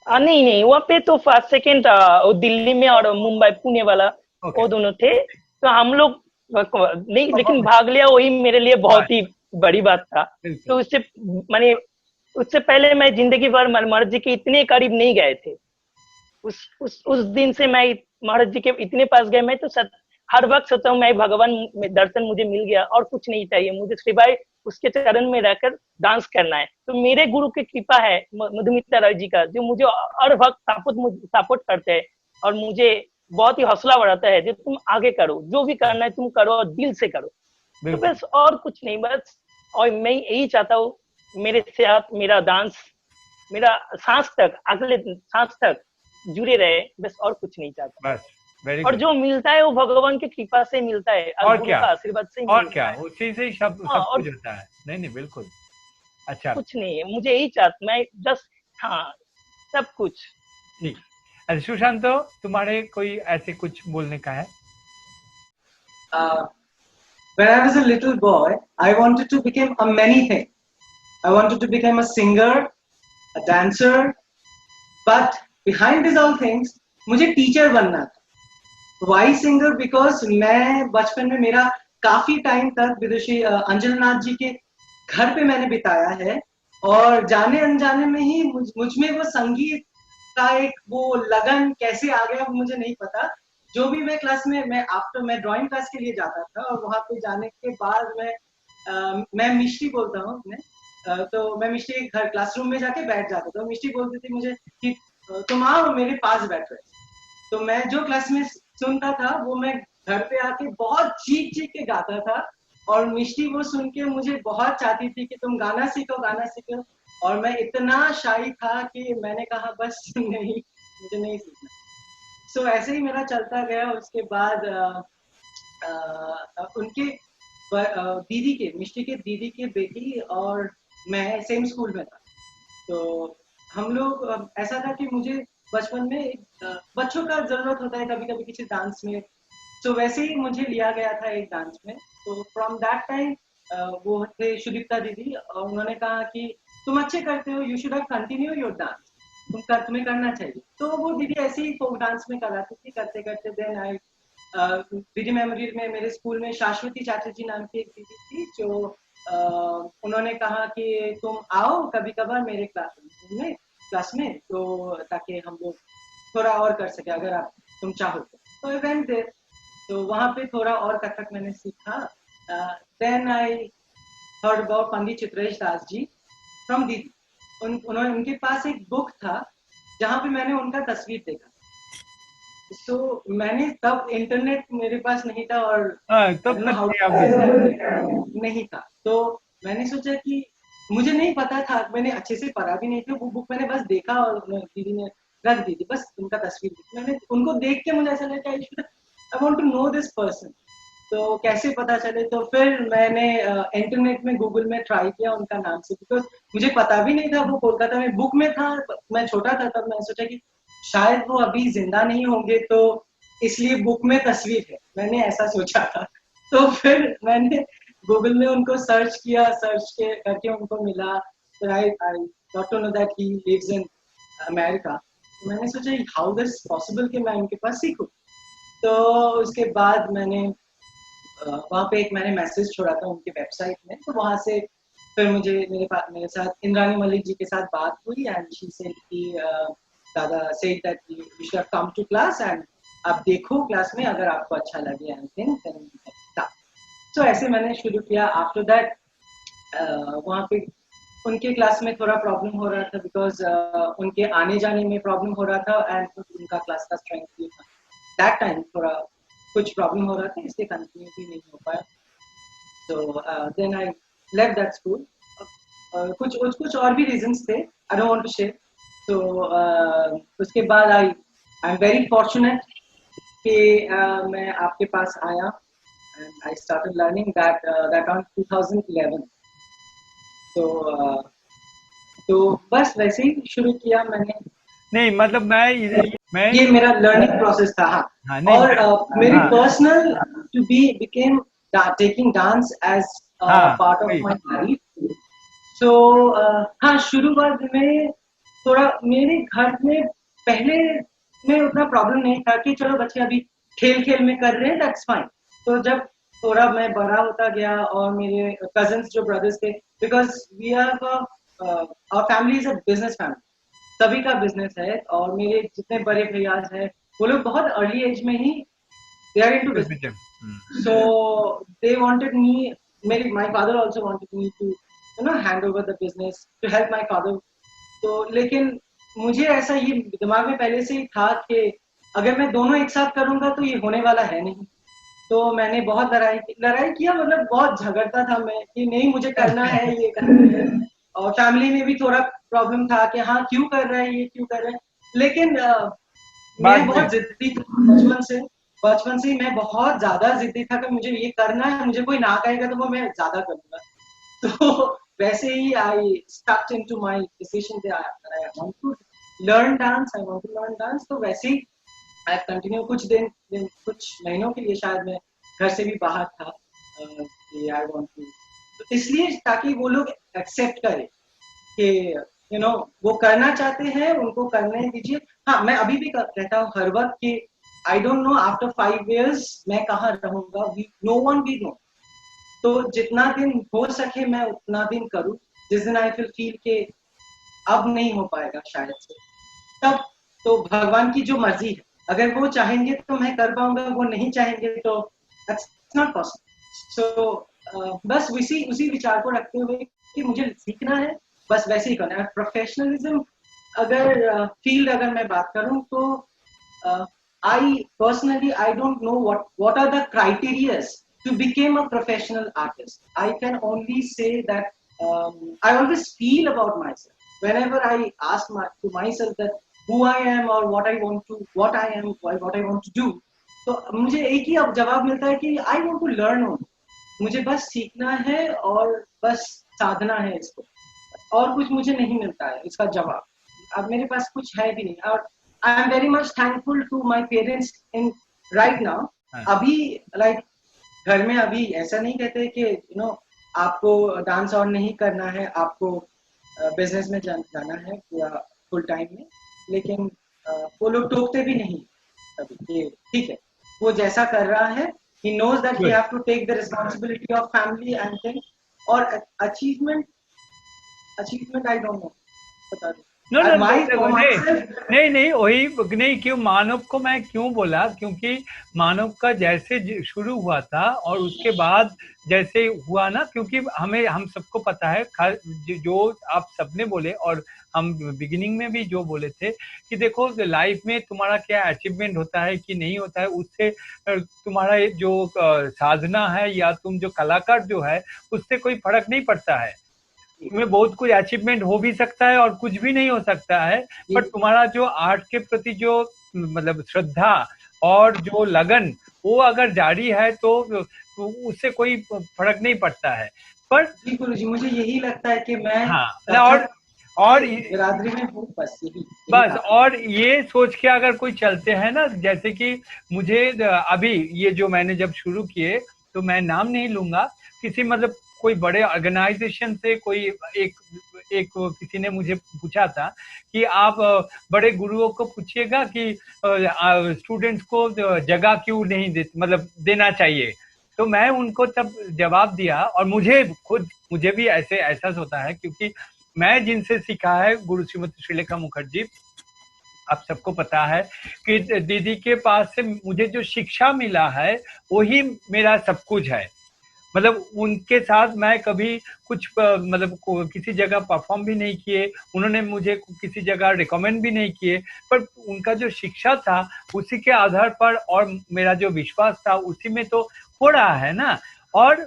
नहीं वहाँ पे तो फर्स्ट सेकंड दिल्ली में और मुंबई पुणे वाला वो दोनों थे। तो हम लोग नहीं, लेकिन भाग लिया वही मेरे लिए बहुत ही बड़ी बात था। तो उससे माने उससे पहले मैं जिंदगी भर महाराज जी के इतने करीब नहीं गए थे। उस दिन से मैं महाराज जी के इतने पास गए, मैं तो हर वक्त सोचता हूँ मैं भगवान दर्शन मुझे मिल गया और कुछ नहीं चाहिए मुझे, सिवाय उसके चरण में रहकर डांस करना है। तो मेरे गुरु की कृपा है मधुमिता राय जी का, जो मुझे हर वक्त सपोर्ट करते हैं और मुझे बहुत ही हौसला बढ़ाता है, जो तुम आगे करो, जो भी करना है तुम करो और दिल से करो। तो बस और कुछ नहीं, बस और मैं यही चाहता हूँ मेरे साथ मेरा डांस, मेरा सांस तक, अगले सांस तक जुड़े रहे, बस और कुछ नहीं चाहता। बस वेरी और गुड। जो मिलता है वो भगवान की कृपा से मिलता है और गुरु क्या, का आशीर्वाद से और मिलता क्या, है। उसी से ही सब हाँ, कुछ होता है। नहीं नहीं बिल्कुल। अच्छा, कुछ नहीं है, मुझे यही चाहता, मैं जस्ट, हाँ सब कुछ। ठीक। अच्छा सुशांतो, तुम्हारे कोई ऐसे कुछ बोलने का है? When I was a little boy, I wanted to become a many things. I wanted to become a singer, a dancer, but behind these all things, मुझे टीचर बनना था। Why singer? Because मैं बचपन में मेरा काफी टाइम तक विदुषी अंजल नाथ जी के घर पे मैंने बिताया है, और जाने अनजाने में ही मुझ में वो संगीत का एक वो लगन कैसे आ गया मुझे नहीं पता। जो भी मैं क्लास में मैं ड्राइंग क्लास के लिए जाता था, और वहां पे जाने के बाद मैं मिष्टी बोलता हूँ अपने, तो मैं मिष्टी के घर क्लासरूम में जाके बैठ जाता था। मिष्टी बोलती थी मुझे कि तुम आओ मेरे पास बैठो। तो मैं जो क्लास में सुनता था वो मैं घर पे आके बहुत चीख के गाता था, और मिष्टी वो सुन के मुझे बहुत चाहती थी कि तुम गाना सीखो, गाना सीखो। और मैं इतना शाई था कि मैंने कहा बस नहीं, मुझे नहीं सीखना। सो ऐसे ही मेरा चलता गया। उसके बाद उनके दीदी के, मिष्टी के दीदी के बेटी और मैं सेम स्कूल में था। तो हम लोग ऐसा था कि मुझे बचपन में बच्चों का जरूरत होता है कभी कभी किसी डांस में, तो वैसे ही मुझे लिया गया था एक डांस में। तो फ्रॉम दैट टाइम वो थे सुदीप्ता दीदी, और उन्होंने कहा कि तुम अच्छे करते हो, you should have continue your dance, तुम्हें करना चाहिए। तो वो दीदी ऐसे ही फोक डांस में कराती थी, करते करते देन आई दीदी मेमोरी में मेरे स्कूल में शाश्वती चैटर्जी नाम की एक दीदी थी, जो उन्होंने कहा कि तुम आओ कभी कभार मेरे क्लास में, तो ताकि हम लोग थोड़ा और कर सके अगर तुम चाहो तो आई वेंट देयर। तो वहाँ पे थोड़ा और कथक मैंने सीखा। Then I heard about Pandit Chitresh Das ji from didi. उनके पास एक बुक था जहाँ पे मैंने उनका तस्वीर देखा। तो मैंने तब इंटरनेट मेरे पास नहीं था, और तब नहीं था, तो मैंने सोचा कि मुझे नहीं पता था, मैंने अच्छे से पढ़ा भी नहीं था वो बुक, मैंने बस देखा और दीदी ने रख दी थी, बस उनका तस्वीर मैंने उनको देख के मुझे ऐसा लगा I want to know this person, तो कैसे पता चले। तो फिर मैंने इंटरनेट में गूगल में ट्राई किया उनका नाम से, बिकॉज मुझे पता भी नहीं था वो कोलकाता में बुक में था। मैं छोटा था तब, मैं सोचा कि शायद वो अभी जिंदा नहीं होंगे, तो इसलिए बुक में तस्वीर है, मैंने ऐसा सोचा था। तो फिर मैंने गूगल में उनको सर्च किया, करके उनको मिला। फिर I got to know that he lives in America. मैंने सोचा हाउ दिस पॉसिबल कि मैं उनके पास सीखूं। तो उसके बाद मैंने वहाँ पे मैंने मैसेज छोड़ा था उनकी वेबसाइट में, तो वहाँ से फिर मुझे मेरे साथ इंद्रानी मलिक जी के साथ बात हुई, एंड शी सेड कि dada said that you should have come to class, and आप देखो क्लास में अगर आपको अच्छा लगे एनीथिंग देन स्टार्ट। तो ऐसे मैंने शुरू किया। आफ्टर दैट वहाँ पे उनके क्लास में थोड़ा प्रॉब्लम हो रहा था, बिकॉज उनके आने जाने में प्रॉब्लम हो रहा था, एंड उनका क्लास का स्ट्रेंथ भी था दैट टाइम, थोड़ा कुछ प्रॉब्लम हो रहा था, इसलिए कंटिन्यू भी नहीं हो पाया। तो then I left that school. कुछ और भी रीजंस थे, I don't want to share. तो उसके बाद आई एम वेरी फॉर्चुनेट कि मैं आपके पास आया, and I started learning that on 2011। तो बस वैसे ही शुरू किया मैंने। नहीं मतलब मैं ये मेरा लर्निंग प्रोसेस था। हाँ, और मेरी personal to became taking dance as part of my life. So हाँ, शुरुआत में थोड़ा मेरे घर में पहले में उतना प्रॉब्लम नहीं था कि चलो बच्चे अभी खेल में कर रहे हैं, दैट्स फाइन। तो जब थोड़ा मैं बड़ा होता गया और मेरे कजन्स जो ब्रदर्स थे, because we are our family is a business family, सभी का बिजनेस है, और मेरे जितने बड़े भैया हैं वो लोग बहुत अर्ली एज में ही they are into business. So they wanted me, my father also wanted me to, hand over the business to help my father. तो लेकिन मुझे ऐसा ये दिमाग में पहले से ही था कि अगर मैं दोनों एक साथ करूंगा तो ये होने वाला है नहीं. तो मैंने बहुत लड़ाई किया, मतलब बहुत झगड़ता था मैं कि नहीं मुझे करना है, ये करना है. और फैमिली में भी थोड़ा प्रॉब्लम था कि हाँ क्यों कर रहा है, ये क्यों कर रहा है. लेकिन मैं बहुत जिद्दी था बचपन से ही मैं बहुत ज्यादा जिद्दी था कि मुझे ये करना है, मुझे कोई ना कहेगा तो वो मैं ज्यादा करूंगा. तो वैसे ही I stuck into my decision that I want to learn dance. तो वैसे ही आई कंटिन्यू कुछ महीनों के लिए शायद मैं घर से भी बाहर था कि आई वांट टू, तो इसलिए ताकि वो लोग एक्सेप्ट करें कि वो करना चाहते हैं, उनको करने दीजिए. हाँ, मैं अभी भी कहता हूँ हर वक्त कि I don't know after 5 years मैं कहाँ रहूंगा, no one we know. तो जितना दिन हो सके मैं उतना दिन करूँ. जिस दिन I feel कि अब नहीं हो पाएगा शायद से, तब तो भगवान की जो मर्जी है, अगर वो चाहेंगे तो मैं कर पाऊंगा, वो नहीं चाहेंगे तो that's not possible. So बस उसी विचार को रखते हुए कि मुझे सीखना है, बस वैसे ही करना है. प्रोफेशनलिज्म अगर फील्ड अगर मैं बात करूं तो I don't know what are the criteria to become a professional artist. I can only say that I always feel about myself whenever I ask to myself that who I am or what I want to do. तो मुझे एक ही अब जवाब मिलता है कि I want to learn only. मुझे बस सीखना है और बस साधना है इसको, और कुछ मुझे नहीं मिलता है इसका जवाब. अब मेरे पास कुछ है भी नहीं. और I am very much thankful to my parents in right now. अभी घर में अभी ऐसा नहीं कहते कि आपको डांस और नहीं करना है, आपको बिजनेस में जाना है पूरा फुल टाइम में. लेकिन वो लोग टोकते भी नहीं अभी कि ठीक है वो जैसा कर रहा है. He knows that he have to take the responsibility of family and things. और achievement I don't know. बता दो. नहीं वही नहीं. क्यों मानव को मैं क्यों बोला, क्योंकि मानव का जैसे शुरू हुआ था और उसके बाद जैसे हुआ ना, क्योंकि हम सबको पता है जो आप सबने बोले और हम बिगिनिंग में भी जो बोले थे कि देखो लाइफ में तुम्हारा क्या अचीवमेंट होता है कि नहीं होता है, उससे तुम्हारा जो साधना है या तुम जो कलाकार जो है उससे कोई फर्क नहीं पड़ता है. तुम्हें बहुत कुछ अचीवमेंट हो भी सकता है और कुछ भी नहीं हो सकता है, पर तुम्हारा जो आर्ट के प्रति जो मतलब श्रद्धा और जो लगन वो अगर जारी है तो उससे कोई फर्क नहीं पड़ता है. पर गुरुजी मुझे यही लगता है कि मैं और बिरादरी में हूँ, बस और ये सोच के अगर कोई चलते हैं ना, जैसे कि मुझे अभी ये जो मैंने जब शुरू किए तो मैं नाम नहीं लूंगा, किसी मतलब कोई बड़े ऑर्गेनाइजेशन से कोई एक किसी ने मुझे पूछा था कि आप बड़े गुरुओं को पूछिएगा कि स्टूडेंट्स को जगह क्यों नहीं देना चाहिए. तो मैं उनको तब जवाब दिया और मुझे भी ऐसे एहसास होता है, क्योंकि मैं जिनसे सीखा है गुरु श्रीमती श्रीलेखा मुखर्जी, आप सबको पता है कि दीदी के पास से मुझे जो शिक्षा मिला है वही मेरा सब कुछ है. मतलब उनके साथ मैं कभी कुछ किसी जगह परफॉर्म भी नहीं किए, उन्होंने मुझे किसी जगह रिकमेंड भी नहीं किए, पर उनका जो शिक्षा था उसी के आधार पर और मेरा जो विश्वास था उसी में तो हो रहा है ना. और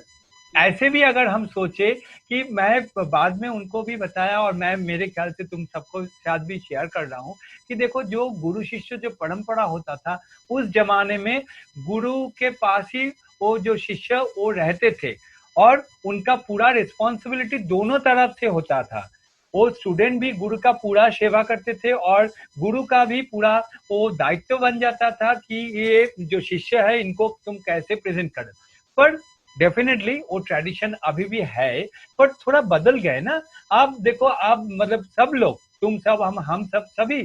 ऐसे भी अगर हम सोचे कि मैं बाद में उनको भी बताया और मैं मेरे ख्याल से तुम सबको साथ भी शेयर कर रहा हूँ कि देखो जो गुरु शिष्य जो परंपरा होता था उस जमाने में गुरु के पास ही वो जो शिष्य वो रहते थे और उनका पूरा रिस्पॉन्सिबिलिटी दोनों तरफ से होता था. वो स्टूडेंट भी गुरु का पूरा सेवा करते थे और गुरु का भी पूरा वो दायित्व बन जाता था कि ये जो शिष्य है इनको तुम कैसे प्रेजेंट करो. पर डेफिनेटली वो ट्रेडिशन अभी भी है, पर थोड़ा बदल गए ना. आप देखो आप सब लोग तुम सब हम सब सभी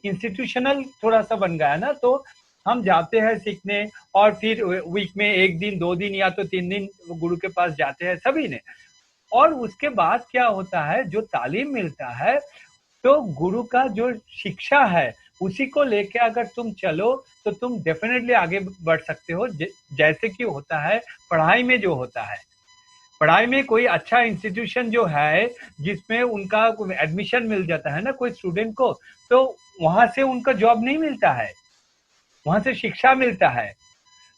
इंस्टीट्यूशनल थोड़ा सा बन गया ना. तो हम जाते हैं सीखने और फिर वीक में 1 दिन 2 दिन या तो 3 दिन गुरु के पास जाते हैं सभी ने। और उसके बाद क्या होता है, जो तालीम मिलता है तो गुरु का जो शिक्षा है उसी को लेके अगर तुम चलो तो तुम डेफिनेटली आगे बढ़ सकते हो। जैसे कि होता है पढ़ाई में, जो होता है पढ़ाई में कोई अच्छा इंस्टीट्यूशन जो है जिसमें उनका एडमिशन मिल जाता है ना कोई स्टूडेंट को, तो वहां से उनका जॉब नहीं मिलता है, वहां से शिक्षा मिलता है।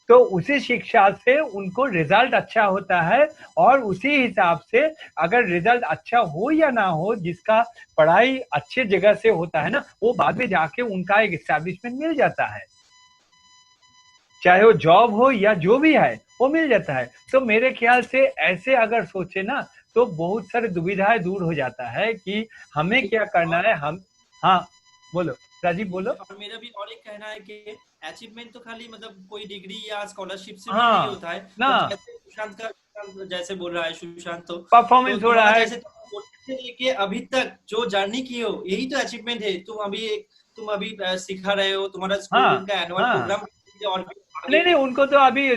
तो उसी शिक्षा से उनको रिजल्ट अच्छा होता है और उसी हिसाब से अगर रिजल्ट अच्छा हो या ना हो, जिसका पढ़ाई अच्छे जगह से होता है ना, वो बाद में जाके उनका एक एस्टैब्लिशमेंट मिल जाता है, चाहे वो जॉब हो या जो भी है वो मिल जाता है। तो मेरे ख्याल से ऐसे अगर सोचे ना तो बहुत सारी दुविधाएं दूर हो जाता है कि हमें क्या करना है। हम हाँ बोलो राजीव बोलो। और मेरा भी और एक कहना है कि अचीवमेंट तो खाली मतलब कोई डिग्री या स्कॉलरशिप से भी हाँ, नहीं होता है ना तो जैसे सुशांत जैसे बोल रहा है सुशांत, तो परफॉर्मेंस हो रहा है। जैसे तुम से लेके अभी तक जो जर्नी की हो यही तो अचीवमेंट है। तुम अभी सिखा रहे हो, तुम्हारा हाँ स्कूल का एनुअल हाँ प्रोग्राम और भी नहीं नहीं, उनको तो अभी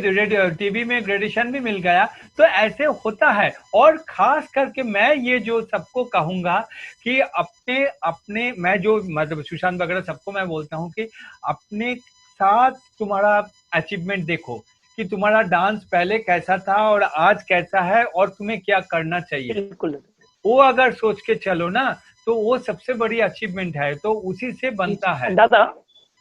टीवी में ग्रेजुएशन भी मिल गया। तो ऐसे होता है। और खास करके मैं ये जो सबको कहूंगा कि अपने अपने मैं जो मतलब सुशांत वगैरह सबको मैं बोलता हूँ कि अपने साथ तुम्हारा अचीवमेंट देखो कि तुम्हारा डांस पहले कैसा था और आज कैसा है और तुम्हें क्या करना चाहिए। बिल्कुल वो अगर सोच के चलो ना तो वो सबसे बड़ी अचीवमेंट है, तो उसी से बनता है। दादा।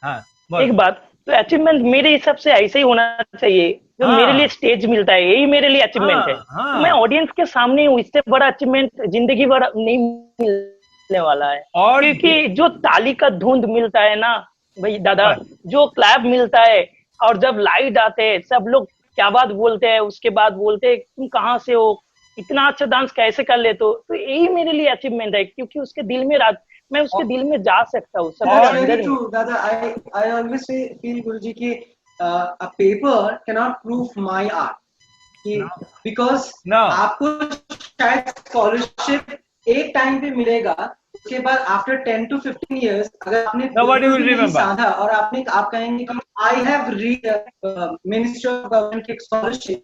हाँ एक बोलो। बात, तो अचीवमेंट मेरे हिसाब से ऐसे ही होना चाहिए। जो मेरे लिए हाँ स्टेज मिलता है यही मेरे लिए अचीवमेंट है। हाँ तो मैं हाँ। ऑडियंस के सामने हूँ, इससे बड़ा अचीवमेंट जिंदगी भर नहीं मिलने वाला है। और क्योंकि जो ताली का धुंध मिलता है ना भाई दादा, बस जो क्लैप मिलता है और जब लाइट आते हैं सब लोग क्या बात बोलते हैं, उसके बाद बोलते हैं तुम कहाँ से हो, इतना अच्छा डांस कैसे कर लेते हो, तो यही मेरे लिए अचीवमेंट है। क्योंकि उसके दिल में मैं उसके दिल में जा सकता हूँ सबके That's अंदर very में। true, Dada. I always feel Guruji ki a paper cannot prove my art. कि No. because No. आपको शायद स्कॉलरशिप एक टाइम पे मिलेगा, उसके बाद आफ्टर 10 to 15 years अगर आपने Nobody will बिल्कुल भी नहीं remember. साधा और आप कहेंगे कि I have read ministry of government की स्कॉलरशिप,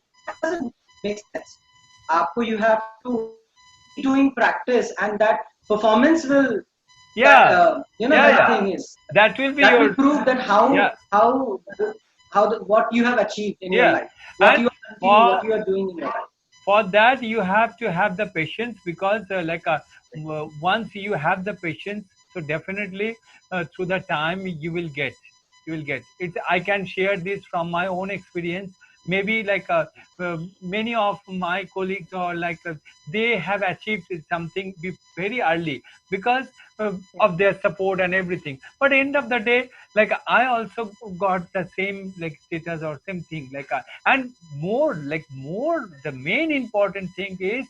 मेक सेंस। आपको you have to doing practice and that performance will Yeah. you know Yeah, that yeah. thing is That will be that your. will prove that Yeah. how what you have achieved in your Yeah. life, what And you are thinking, what you are doing in your life. for that you have to have the patience because once you have the patience, so definitely through the time you will get it. I can share this from my own experience. Maybe many of my colleagues or they have achieved something very early because of their support and everything. But end of the day, I also got the same status or same thing and more the main important thing is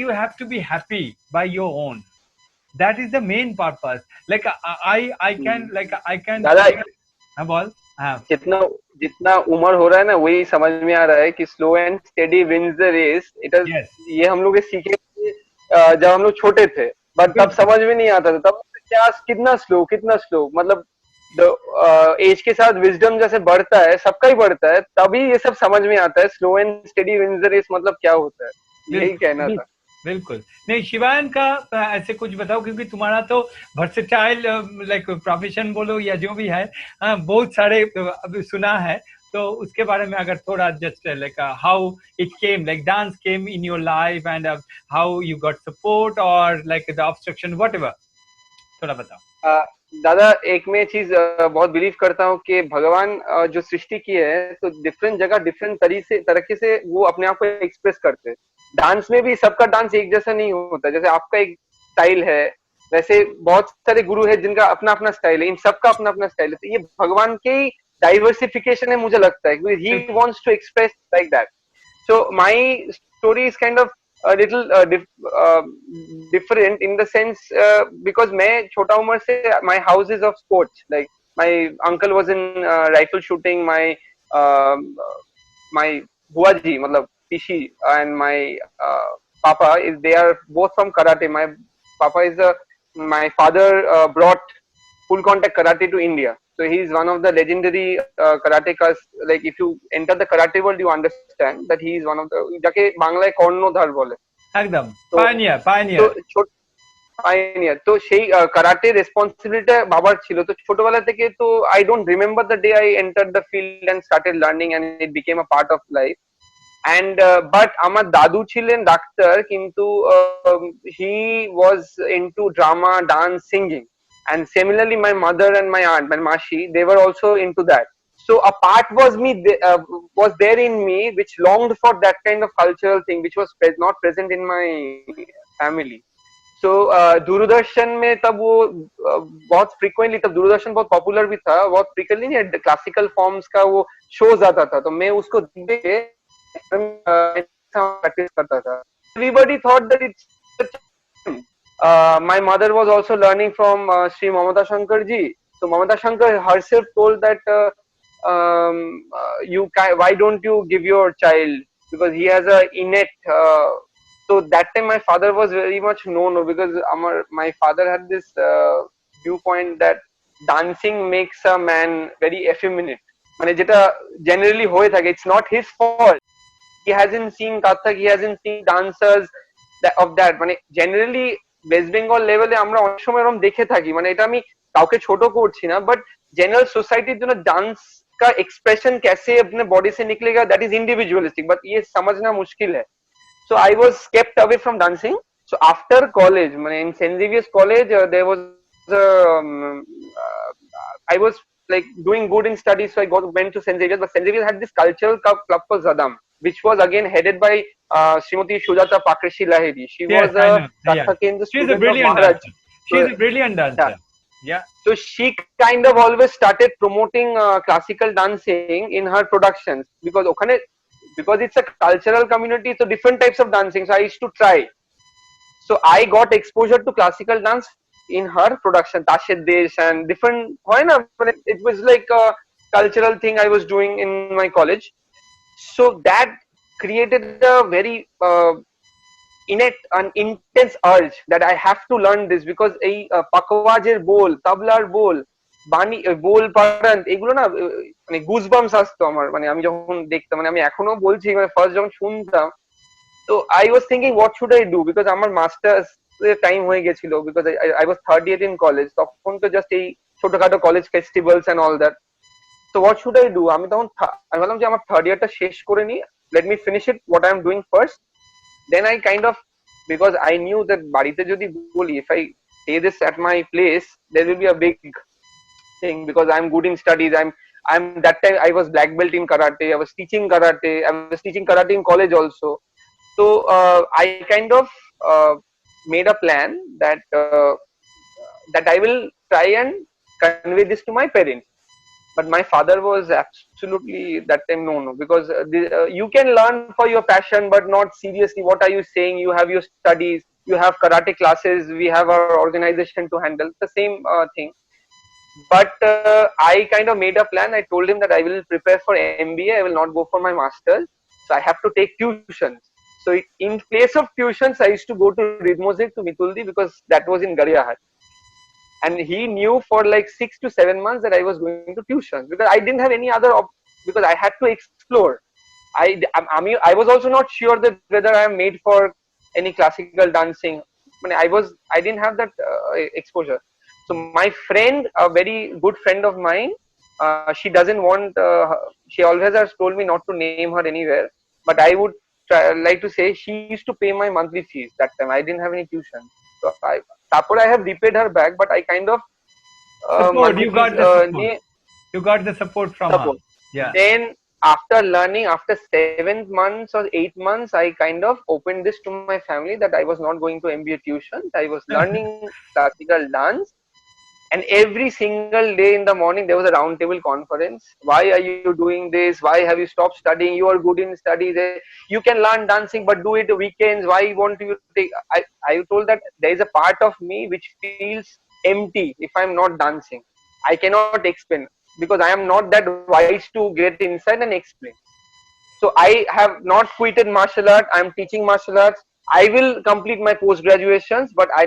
you have to be happy by your own. That is the main purpose. I can दादा बोल। हाँ जितना जितना उम्र हो रहा है ना वही समझ में आ रहा है कि slow and steady wins the race. Yes ये हम लोग सीखे जब हम लोग छोटे थे, बट तब समझ में नहीं आता था। तब क्या कितना स्लो मतलब एज के साथ विजडम जैसे बढ़ता है, सबका ही बढ़ता है, तभी ये सब समझ में आता है slow and steady wins the race मतलब क्या होता है। यही कहना था। बिल्कुल। नहीं शिवायन का ऐसे कुछ बताओ क्योंकि तुम्हारा तो वर्सेटाइल प्रोफेशन बोलो या जो भी है, बहुत सारे अभी सुना है, तो उसके बारे में अगर थोड़ा just how it came dance came in your life and how you got support और द ऑब्स्ट्रक्शन व्हाटएवर, थोड़ा बताओ। दादा एक मैं चीज बहुत बिलीव करता हूँ कि भगवान जो सृष्टि की है तो डिफरेंट जगह डिफरेंट तरीके से वो अपने आप को एक्सप्रेस करते हैं। डांस में भी सबका डांस एक जैसा नहीं होता। जैसे आपका एक स्टाइल है, वैसे बहुत सारे गुरु है जिनका अपना अपना स्टाइल है। इन सबका अपना अपना स्टाइल है। तो ये भगवान के डाइवर्सिफिकेशन है मुझे लगता है, he wants to express like that. So my story is kind of a little different in the sense because मैं छोटा उम्र से my house is of sports. Like my uncle was in rifle shooting. My बुआ जी मतलब Pishi and my papa they are both from karate. My father brought full contact karate to India. So he's one of the legendary karatekas. Like if you enter the karate world, you understand that he is one of the যাকে বাংলায় কর্ণধার বলে। একদম তো pioneer তো pioneer pioneer. তো সেই karate রেসপন্সিবিলিটিটা বাবার ছিল। তো ছোটবেলা থেকে তো I don't remember the day I entered the field and started learning and it became a part of life. And but আমার দাদু ছিলেন ডাক্তার, কিন্তু he was into drama, dance, singing. And similarly my mother and my aunt, my mashi, they were also into that. So a part was there in me which longed for that kind of cultural thing which was not present in my family. So Doordarshan में तब वो बहुत frequently, तब दूरदर्शन बहुत popular भी था, बहुत frequently classical forms का वो शोज आता था, तो मैं उसको देख के प्रैक्टिस करता था. Everybody thought that it's my mother was also learning from Sri Mamata Shankar ji. So Mamata Shankar herself told that why don't you give your child, because he has a innate so that time my father was very much no because my father had this viewpoint that dancing makes a man very effeminate, মানে যেটা generally হয়ে থাকে. It's not his fault, he hasn't seen Kathak, he hasn't seen dancers of that. মানে generally West Bengal লেভেলে আমরা অনেক সময় এরকম দেখে থাকি, মানে এটা আমি কাউকে ছোট করছি না, বাট জেনারেল সোসাইটির জন্য ডান্স का एक्सप्रेशन कैसे अपने बॉडी से निकलेगा, दैट इज इंडिविजुअलिस्टिक, बट ये समझना मुश्किल है. So I was kept away from dancing. So after college, in St. Xavier's College, there was I was like doing good in studies, so I went to St. Xavier's. But St. Xavier's had this cultural club called Zadam, which was again headed by Srimati Sujata Pakrishi Lahiri. She was a Kathak Kendra She's a student of brilliant Maharaj. dancer. She's a brilliant dancer. Yeah. So she kind of always started promoting classical dancing in her productions, because it's a cultural community, so different types of dancing. So I used to try. So I got exposure to classical dance in her production, Tashed Desh and different. It was like a cultural thing I was doing in my college. So that created a very innate and intense urge that I have to learn this, because এই পাকওয়াজের বোল, তাবলার বোল, বাণী বোল Parana, এগুলো না মানে goosebumps আসতো আমার, মানে আমি যখন দেখতাম, মানে আমি এখনো বলছি, মানে ফার্স্ট যখন শুনতাম, তো I was thinking what should I do, because আমার মাস্টার্স টাইম হয়ে গেছিল, because I was third year in college, তখন তো জাস্ট এই ছোটখাটো college festivals and all that. তো হোয়াট শুড আই ডু, আমি ভাবলাম যে আমার থার্ড ইয়ারটা শেষ করে নি, let me finish it what I am doing first. Then I kind of, because I knew that বাড়িতে যদি বলি, if I say this at my place, there will be a big thing, because I'm good in studies. I'm that time I was black belt in karate. I was teaching karate. I was teaching karate in college also. So I kind of made a plan that I will try and convey this to my parents. But my father was absolutely that time no, because you can learn for your passion, but not seriously. What are you saying? You have your studies, you have karate classes, we have our organization to handle, the same thing. But I kind of made a plan. I told him that I will prepare for MBA, I will not go for my master's, so I have to take tuitions. So in place of tuitions, I used to go to Ridmozik to Mituldi, because that was in Gariahat. And he knew for like 6 to 7 months that I was going to tuitions, because I didn't have any other because I had to explore. I was also not sure that whether I am made for any classical dancing. I didn't have that exposure. So my friend, a very good friend of mine, she doesn't want. She always has told me not to name her anywhere, but I would like to say she used to pay my monthly fees that time. I didn't have any tuition. So I have repaid her back, but I kind of support. You got the support. You got the support from her. Yeah. Then after learning, after 7 months or 8 months, I kind of opened this to my family that I was not going to MBA tuition. I was learning classical dance. And every single day in the morning, there was a roundtable conference. Why are you doing this? Why have you stopped studying? You are good in studies. You can learn dancing, but do it weekends. Why won't you take? I told that there is a part of me which feels empty if I'm not dancing. I cannot explain, because I am not that wise to get inside and explain. So I have not quitted martial art. I'm teaching martial arts. I will complete my post graduations, but I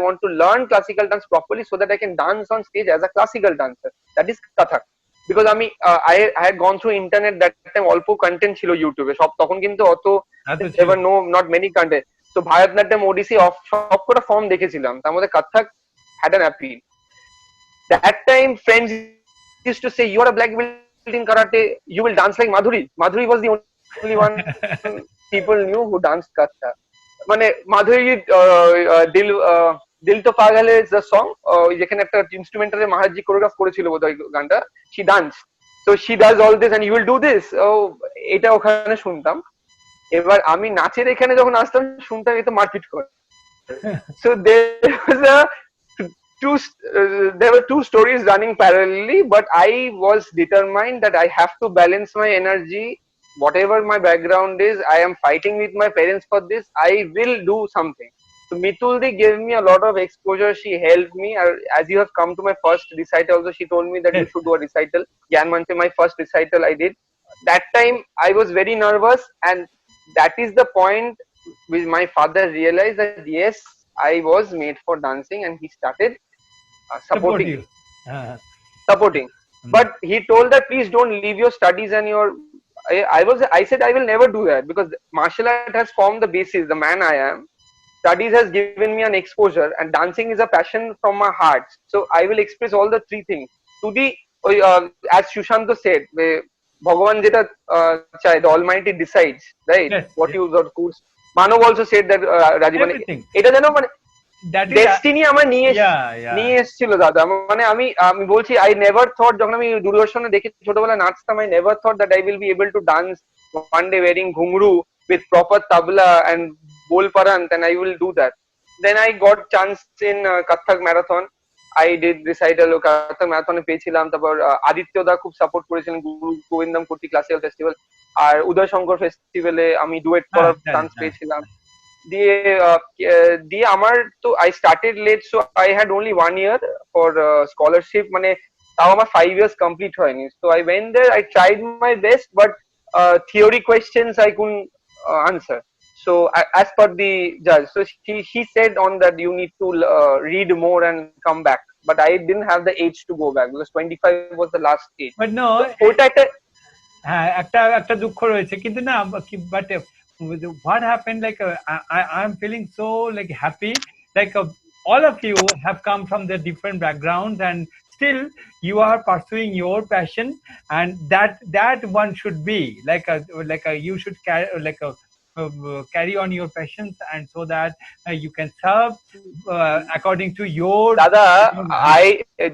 want to learn classical dance properly so that I can dance on stage as a classical dancer. That is Kathak. Because I had gone through internet that time, অল্প content ছিল ইউটিউবে, সব তখন কিন্তু অত এত ছিল there were not many content. So Bharatanatyam, ওডিসি সব কটা ফর্ম দেখেছিলাম, তার মধ্যে Kathak had an appeal. That time friends used to say, you are a black belt in karate, you will dance like Madhuri. Madhuri was the only one people knew who danced Kathak. মানে মাধুরী দিল তো পাগল is the song, যেখানে একটা ইনস্ট্রুমেন্টালে মাহাজি choreograph করেছিল বোধহয় গানটা, she dance, তো she does all this and you will do this. ও এটা ওখানে শুনতাম। এবার আমি নাচের এখানে যখন আসতাম শুনতাম এ তো মারপিট করে। So there were two stories running parallelly, but I was determined that I have to balance my energy. Whatever my background is, I am fighting with my parents for this. I will do something. So Mituldi gave me a lot of exposure. She helped me. As you have come to my first recital, also she told me that you should do a recital. Gyan Manche, my first recital I did. That time I was very nervous, and that is the point which my father realized that yes, I was made for dancing, and he started support supporting you. Uh, supporting. But he told that please don't leave your studies and your. I said I will never do that, because martial art has formed the basis, the man I am. Studies has given me an exposure, and dancing is a passion from my heart. So I will express all the three things to the as Shushanto said, Bhagavan jeta chai, the Almighty decides, right? Yes, What yes. you got course. Manav also said that Rajiv, Everything. এটা যেন মানে That is destiny আমার নিয়ে yeah. এসেছিল দাদা। মানে আমি বলছি, আই নেভার থট, যখন আমি দূরদর্শনে দেখি ছোটবেলায় নাচতাম, I never thought that I will be able to dance one day wearing ঘুংরু with proper tabla and bol পারান্ত, and I will do that. Then I got chance in Kathak marathon. I did recital Kathak marathon এ পেয়েছিলাম। তারপর আদিত্য দা খুব support করেছিলেন, Guru Gobindam Kurti classical festival, আর উদয় শঙ্কর ফেস্টিভ্যালে আমি ডুয়েট করার চান্স পেয়েছিলাম। দিয়ে আমার তো I started late, so I had only 1 year for scholarship, মানে তাও আমার 5 years কমপ্লিট হয়নি। So I went there, I tried my best, but theory questions I couldn't answer. So as per the judge, so he said on that you need to read more and come back, but I didn't have the age to go back because 25 was the last age. But no, ওটা একটা হ্যাঁ একটা দুঃখ রয়েছে, কিন্তু না, but what happened, like I'm feeling so like happy, like all of you have come from the different backgrounds, and still you are pursuing your passion, and that one should be like you should carry on your passions, and so that you can serve according to your দাদা,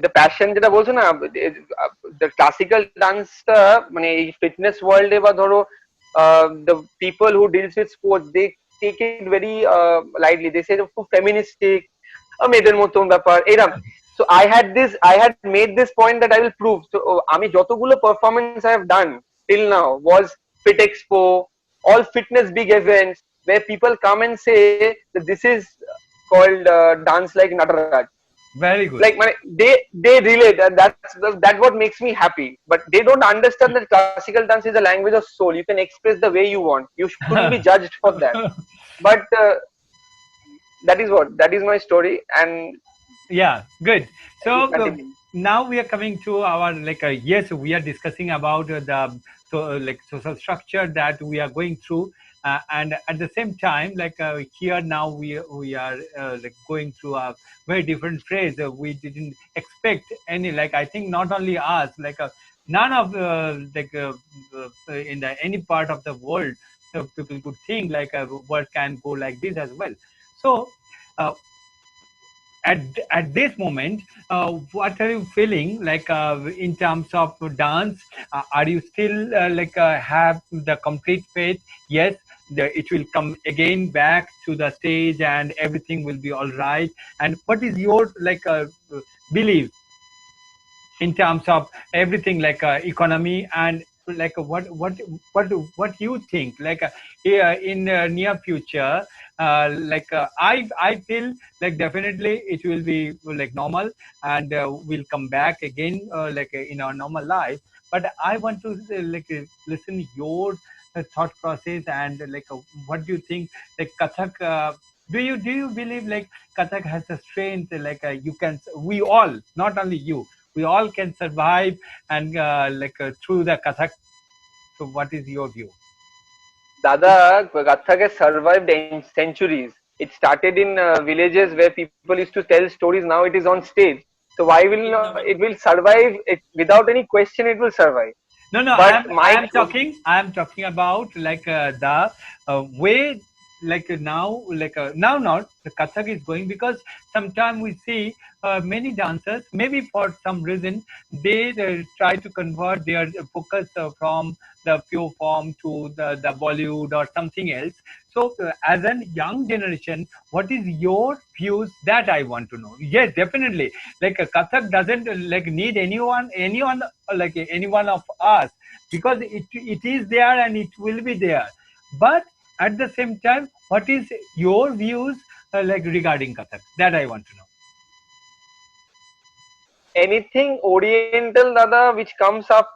the passion যেটা বলছো না, the classical dance টা মানে এই fitness ওয়ার্ল্ডে বা ধরো the people who deals with sports, they take it very lightly. They say খুব ফেমিনিস্টিক, মেয়েদের মতন ব্যাপার এরকম। So I had made this point that I will prove. So আমি যতগুলো performance I have done till now was Fit Expo, all fitness big events where people come and say that this is called dance like Nataraj. very good. Like they relate, and that's what makes me happy. But they don't understand that classical dance is a language of soul. You can express the way you want. You shouldn't be judged for that. But that is my story. And Yeah, good. So continue. now we are coming to our yes, we are discussing about the social structure that we are going through, and at the same time, here now we are going through a very different phase. We didn't expect any, I think not only us, none of in any part of the world people could think what can go like this as well. So. At this moment, what are you feeling in terms of dance? Are you still have the complete faith? Yes, it will come again back to the stage and everything will be all right. And what is your belief in terms of everything, economy, and what you think in near future? I feel definitely it will be normal, and we'll come back again in our normal life. But I want to listen your thought process, and like what do you think? Like Kathak, do you believe like Kathak has a strength? Like you can, we all, not only you, we all can survive and through the Kathak. So, what is your view? Dada, Kathak has survived centuries. It started in villages where people used to tell stories. Now it is on stage. So why will not, it will survive? It, without any question, it will survive. No. But I am talking about like the way, like now not the Kathak is going, because sometimes we see many dancers, maybe for some reason they try to convert their focus from the pure form to the Bollywood or something else. So as a young generation, what is your views? That I want to know. Yes, definitely. Like Kathak doesn't like need anyone like anyone of us, because it is there and it will be there. But at the same time, what is your views like regarding Kathak? That I want to know. anything Oriental, Dada, which comes up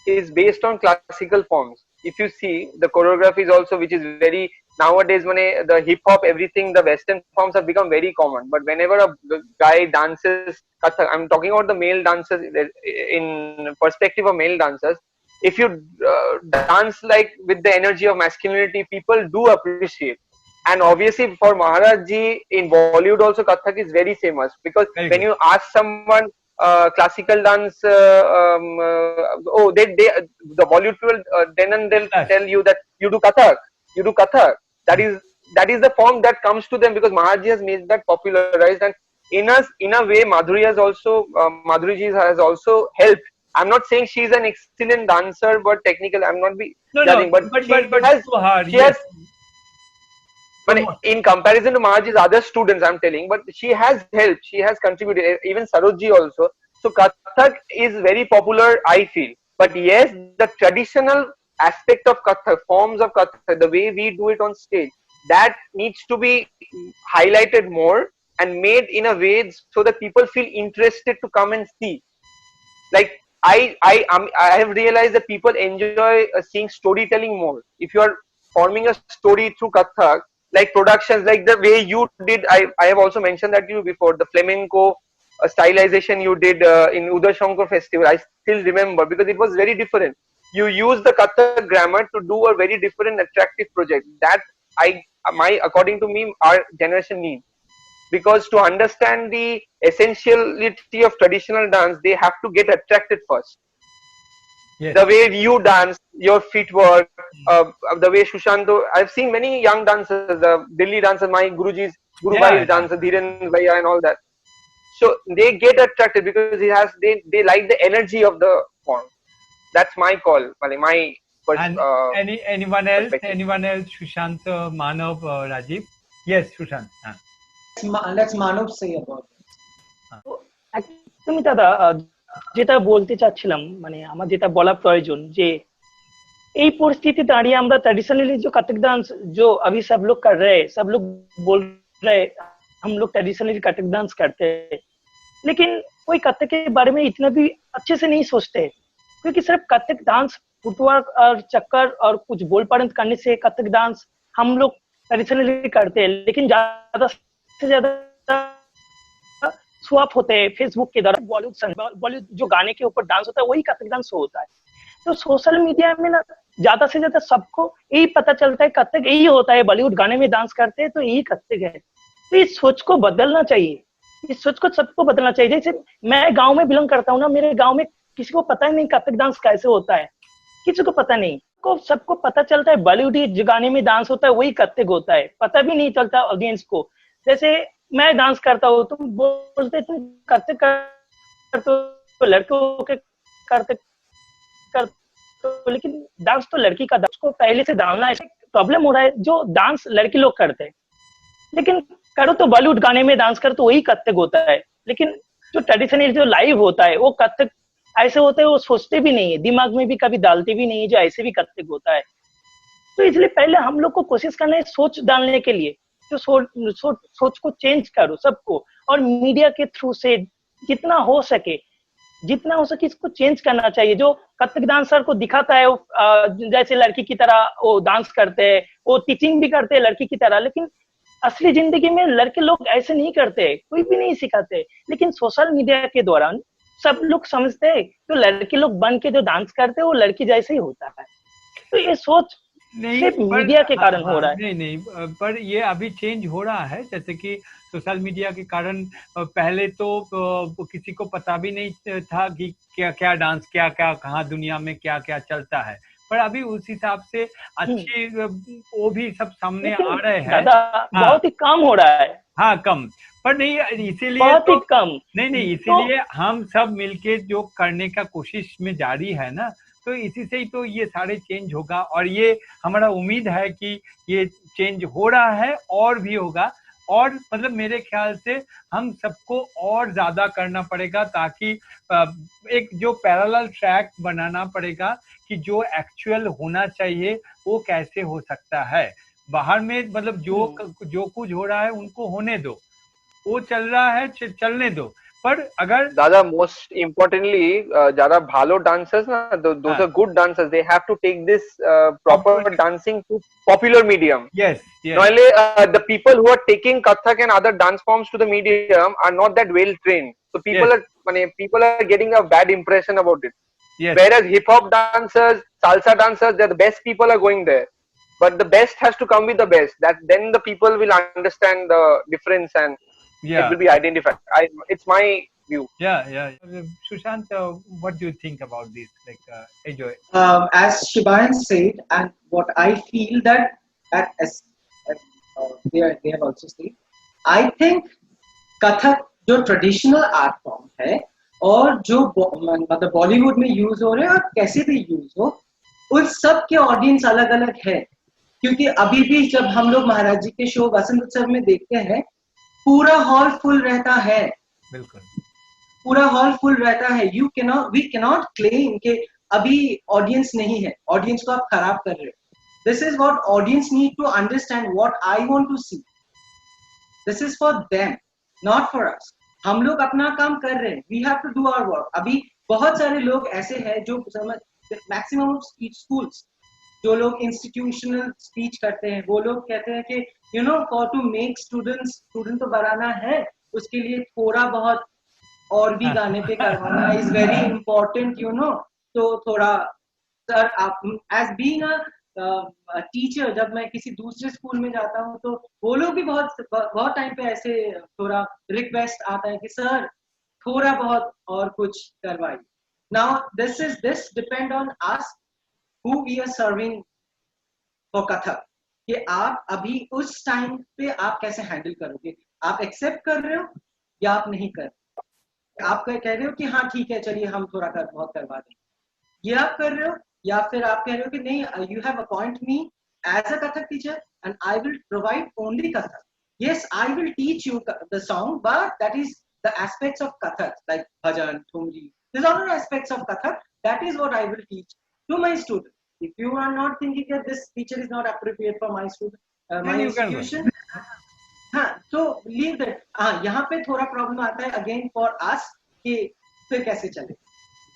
is based on classical forms. If you see the choreography is also, which is very nowadays, the hip hop, everything, the Western forms have become very common. But whenever a guy dances Kathak, I'm talking about the male dancers in perspective of male dancers. If you dance like with the energy of masculinity, people do appreciate. And obviously for Maharaj ji in Bollywood also Kathak is very famous, because Very when good. you ask someone classical dance, the Bollywood people then and they'll Yes. tell you that you do Kathak, you do Kathak. That is the form that comes to them, because Maharaj ji has made that popularized. And in a way, Madhuri ji has also helped. I'm not saying she's an excellent dancer, but technical, I'm not be No, judging, but but to her, she has, yes. but Come on. in comparison to Maharaj's other students, I'm telling, but she has helped, she has contributed, even Sarojji also. So Kathak is very popular, I feel. But yes, the traditional aspect of Kathak, forms of Kathak, the way we do it on stage, that needs to be highlighted more and made in a way so that people feel interested to come and see. Like I have realized that people enjoy seeing storytelling more. If you are forming a story through Kathak, like productions, like the way you did, I have also mentioned that to you before, the flamenco stylization you did in Uday Shankar festival. I still remember, because it was very different. You use the Kathak grammar to do a very different, attractive project. That according to me, our generation needs, because to understand the essentiality of traditional dance, they have to get attracted first. Yes. The way you dance, your feet work, the way Shushanto, I've seen many young dancers, Delhi dancers, my Guruji's, Guru Bhai's Yeah. dancer, Dhiren Bhaiya and all that. So they get attracted because they like the energy of the form. That's my call, my And anyone else? perspective. Anyone else? Sushant, Manav, Rajiv? Yes, Sushant. Let's Manav say about it. তো একদমই দাদা, যেটা বলতে চাচ্ছিলাম, মানে আমার যেটা বলা প্রয়োজন, যে এই পরিস্থিতি দাঁড়িয়ে আমরা ट्रेडिशनली जो कथक डांस जो अभी सब लोग कर रहे हैं, सब लोग बोल रहे हैं हम लोग ट्रेडिशनली कथक डांस करते हैं, लेकिन कोई कथक के बारे में इतना भी अच्छे से नहीं सोचते, क्योंकि सिर्फ कथक डांस फुटवर्क और चक्कर और कुछ बोल पारंत करने से कथक डांस हम लोग ट्रेडिशनली करते हैं, लेकिन ज्यादा से ज्यादा स्वाप होते हैं फेसबुक के द्वारा। बॉलीवुड जो गाने के ऊपर डांस होता है वही कथक डांस होता है। तो सोशल मीडिया में ना ज्यादा से ज्यादा सबको यही पता चलता है कथक यही होता है, बॉलीवुड गाने में डांस करते हैं तो यही कथक है। तो इस सोच को बदलना चाहिए, इस सोच को सबको बदलना चाहिए। जैसे मैं गांव में बिलोंग करता हूँ ना, मेरे गांव में किसी को पता ही नहीं कथक डांस कैसे होता है, किसी को पता नहीं। को सबको पता चलता है बॉलीवुड जो गाने में डांस होता है वही कथक होता है, पता भी नहीं चलता ऑडियंस को। जैसे मैं डांस करता हूँ, तुम बोलते तुम कथक करते हो, लड़कों के करते तो, लेकिन डांस तो लड़की का, डांस को पहले से डालना ऐसे प्रॉब्लम हो रहा है। जो डांस लड़की लोग करते हैं, लेकिन करो तो बॉलीवुड गाने में डांस करो तो वही कथक होता है, लेकिन जो ट्रेडिशनल जो लाइव होता है वो कथक ऐसे होते हैं, वो सोचते भी नहीं है, दिमाग में भी कभी डालते भी नहीं है जो ऐसे भी कथक होता है। तो इसलिए पहले हम लोग को कोशिश करना है सोच डालने के लिए, जो सोच को चेंज करो सबको, और मीडिया के थ्रू से जितना हो सके जितना हो सके इसको चेंज करना चाहिए। जो कथक डांसर को दिखाता है वो जैसे लड़की की तरह वो डांस करते हैं, वो टीचिंग भी करते हैं लड़की की तरह, लेकिन असली जिंदगी में लड़के लोग ऐसे नहीं करते, कोई भी नहीं सिखाते। लेकिन सोशल मीडिया के दौरान सब लोग समझते हैं तो लड़के लोग बन के जो डांस करते हैं वो लड़की जैसे ही होता है। तो ये सोच नहीं सिर्फ पर मीडिया के कारण हाँ, हो रहा है। नहीं नहीं पर ये अभी चेंज हो रहा है, जैसे कि सोशल मीडिया के कारण पहले तो किसी को पता भी नहीं था कि क्या क्या डांस, क्या क्या कहाँ दुनिया में क्या क्या चलता है। पर अभी उस हिसाब से अच्छे वो भी सब सामने आ लेकिन रहे हैं। दादा हाँ बहुत ही कम हो रहा है, हाँ कम, पर नहीं इसीलिए बहुत ही तो कम। नहीं नहीं तो इसीलिए हम सब मिलके जो करने का कोशिश में जारी है ना, तो इसी से ही तो ये सारे चेंज होगा। और ये हमारा उम्मीद है कि ये चेंज हो रहा है और भी होगा। और मतलब मेरे ख्याल से हम सबको और ज्यादा करना पड़ेगा, ताकि एक जो पैरेलल ट्रैक बनाना पड़ेगा कि जो एक्चुअल होना चाहिए वो कैसे हो सकता है। बाहर में मतलब जो कुछ हो रहा है उनको होने दो, वो चल रहा है चलने दो। पर अगर दादा, most importantly, যারা ভালো dancers না, those हाँ are good dancers. They have to take this proper popular, dancing to popular medium. yes yes Noile, the people who are taking Kathak and other dance forms to the medium are not that well trained. So yes people are getting a bad impression about it. yes Whereas hip hop dancers, salsa dancers, they're the best people are going there. But the best has to come with the best. That then the people will understand the difference and it yeah will be identified. It's my view. yeah Sushant, what do you think about this, like enjoy? As Shivan said, and what I feel that as they have also said, I think Kathak जो traditional art form है और जो मतलब बॉलीवुड में use हो रहे हैं और कैसे भी यूज हो, उन सब के ऑडियंस अलग अलग है। क्योंकि अभी भी जब हम लोग महाराज जी के शो वसंत उत्सव में देखते हैं, पूरा हॉल फुल रहता है, बिल्कुल पूरा हॉल फुल रहता है। वी कैनॉट क्लेम कि अभी ऑडियंस नहीं है, ऑडियंस को आप खराब कर रहे हो। This is what audience need to understand, what I want to see. This is for them, not for us. हम लोग अपना काम कर रहे हैं, we have to do our work. अभी बहुत सारे लोग ऐसे हैं जो मैक्सिमम ऑफ स्कूल्स, जो लोग इंस्टीट्यूशनल स्पीच करते हैं, वो लोग कहते हैं कि फॉर टू मेक स्टूडेंट तो बनाना है, उसके लिए थोड़ा बहुत और भी गाने पे करवाना इज वेरी इंपॉर्टेंट। तो थोड़ा सर आप एज बीइंग अ टीचर, जब मैं किसी दूसरे स्कूल में जाता हूँ तो वो लोग भी बहुत टाइम पे ऐसे थोड़ा रिक्वेस्ट आता है कि सर थोड़ा बहुत और कुछ करवाइए। Now this depend on us who we are serving for Kathak, कि आप अभी उस टाइम पे आप कैसे हैंडल करोगे। आप एक्सेप्ट कर रहे हो या आप नहीं कर रहे। आप कह रहे हो कि हाँ ठीक है चलिए हम थोड़ा बहुत करवा दें, ये आप कर रहे हो, या फिर आप कह रहे हो कि नहीं, you have appoint me as a Kathak teacher and I will provide only Kathak. yes, I will teach you the song, but that is the aspects of kathak like bhajan, thumri, these other aspects of kathak, that is what I will teach to my student. If you are not thinking that this teacher is not appropriate for my student, my institution, हाँ तो leave that। हाँ यहाँ पे थोड़ा problem आता है again for us कि फिर कैसे चले।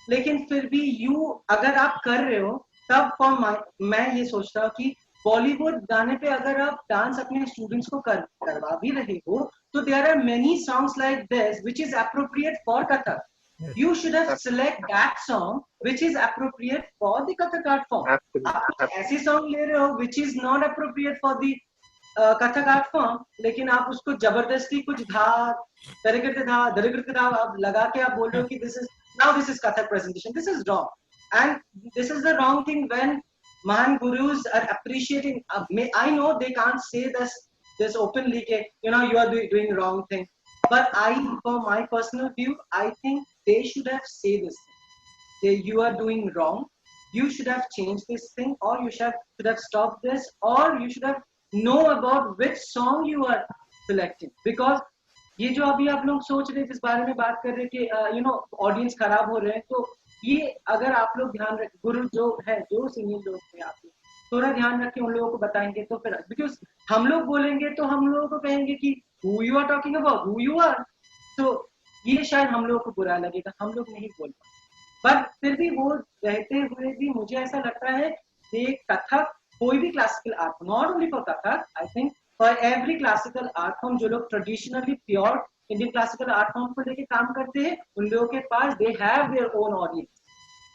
लेकिन फिर भी अगर आप कर रहे हो तब मैं ये सोचता हूँ कि बॉलीवुड गाने पे अगर आप डांस अपने स्टूडेंट्स को करवा भी रहे हो, तो there are many songs like this which is appropriate for Kathak. You should have select that song which is appropriate for the Kathak art form. आप ऐसे सॉन्ग ले रहे हो which is not appropriate for the Kathak art form, लेकिन आप उसको जबरदस्ती कुछ धा आप लगा के आप बोल रहे हो कि this is Kathak presentation. This is wrong and this is the wrong thing when Mahan gurus are appreciating. I know they can't say this openly, you are doing wrong thing. But for my personal view, I think they should have said this thing. You are doing wrong. You should have changed this thing, or you should have stopped this, or you should have know about which song you are selecting. Because ये जो अभी आप लोग सोच रहे हैं, जिस बारे में बात कर रहे हैं कि ऑडियंस खराब हो रहे हैं, तो ये अगर आप लोग ध्यान रखें, गुरु जो है, जो सीनियर लोग हैं, आप लोग थोड़ा ध्यान रखें, उन लोगों को बताएंगे तो फिर, बिकॉज हम लोग बोलेंगे तो हम लोगों को कहेंगे कि who you are talking about, who you are. So ये शायद हम लोगों को बुरा लगेगा, हम लोग नहीं बोल पाते। बट फिर भी वो रहते हुए भी मुझे ऐसा लगता है कि कथक, कोई भी classical art, not only for Kathak, I think for every classical art form, जो लोग traditionally pure Indian classical art form को लेके काम करते हैं, उन लोगों के पास they have their own audience.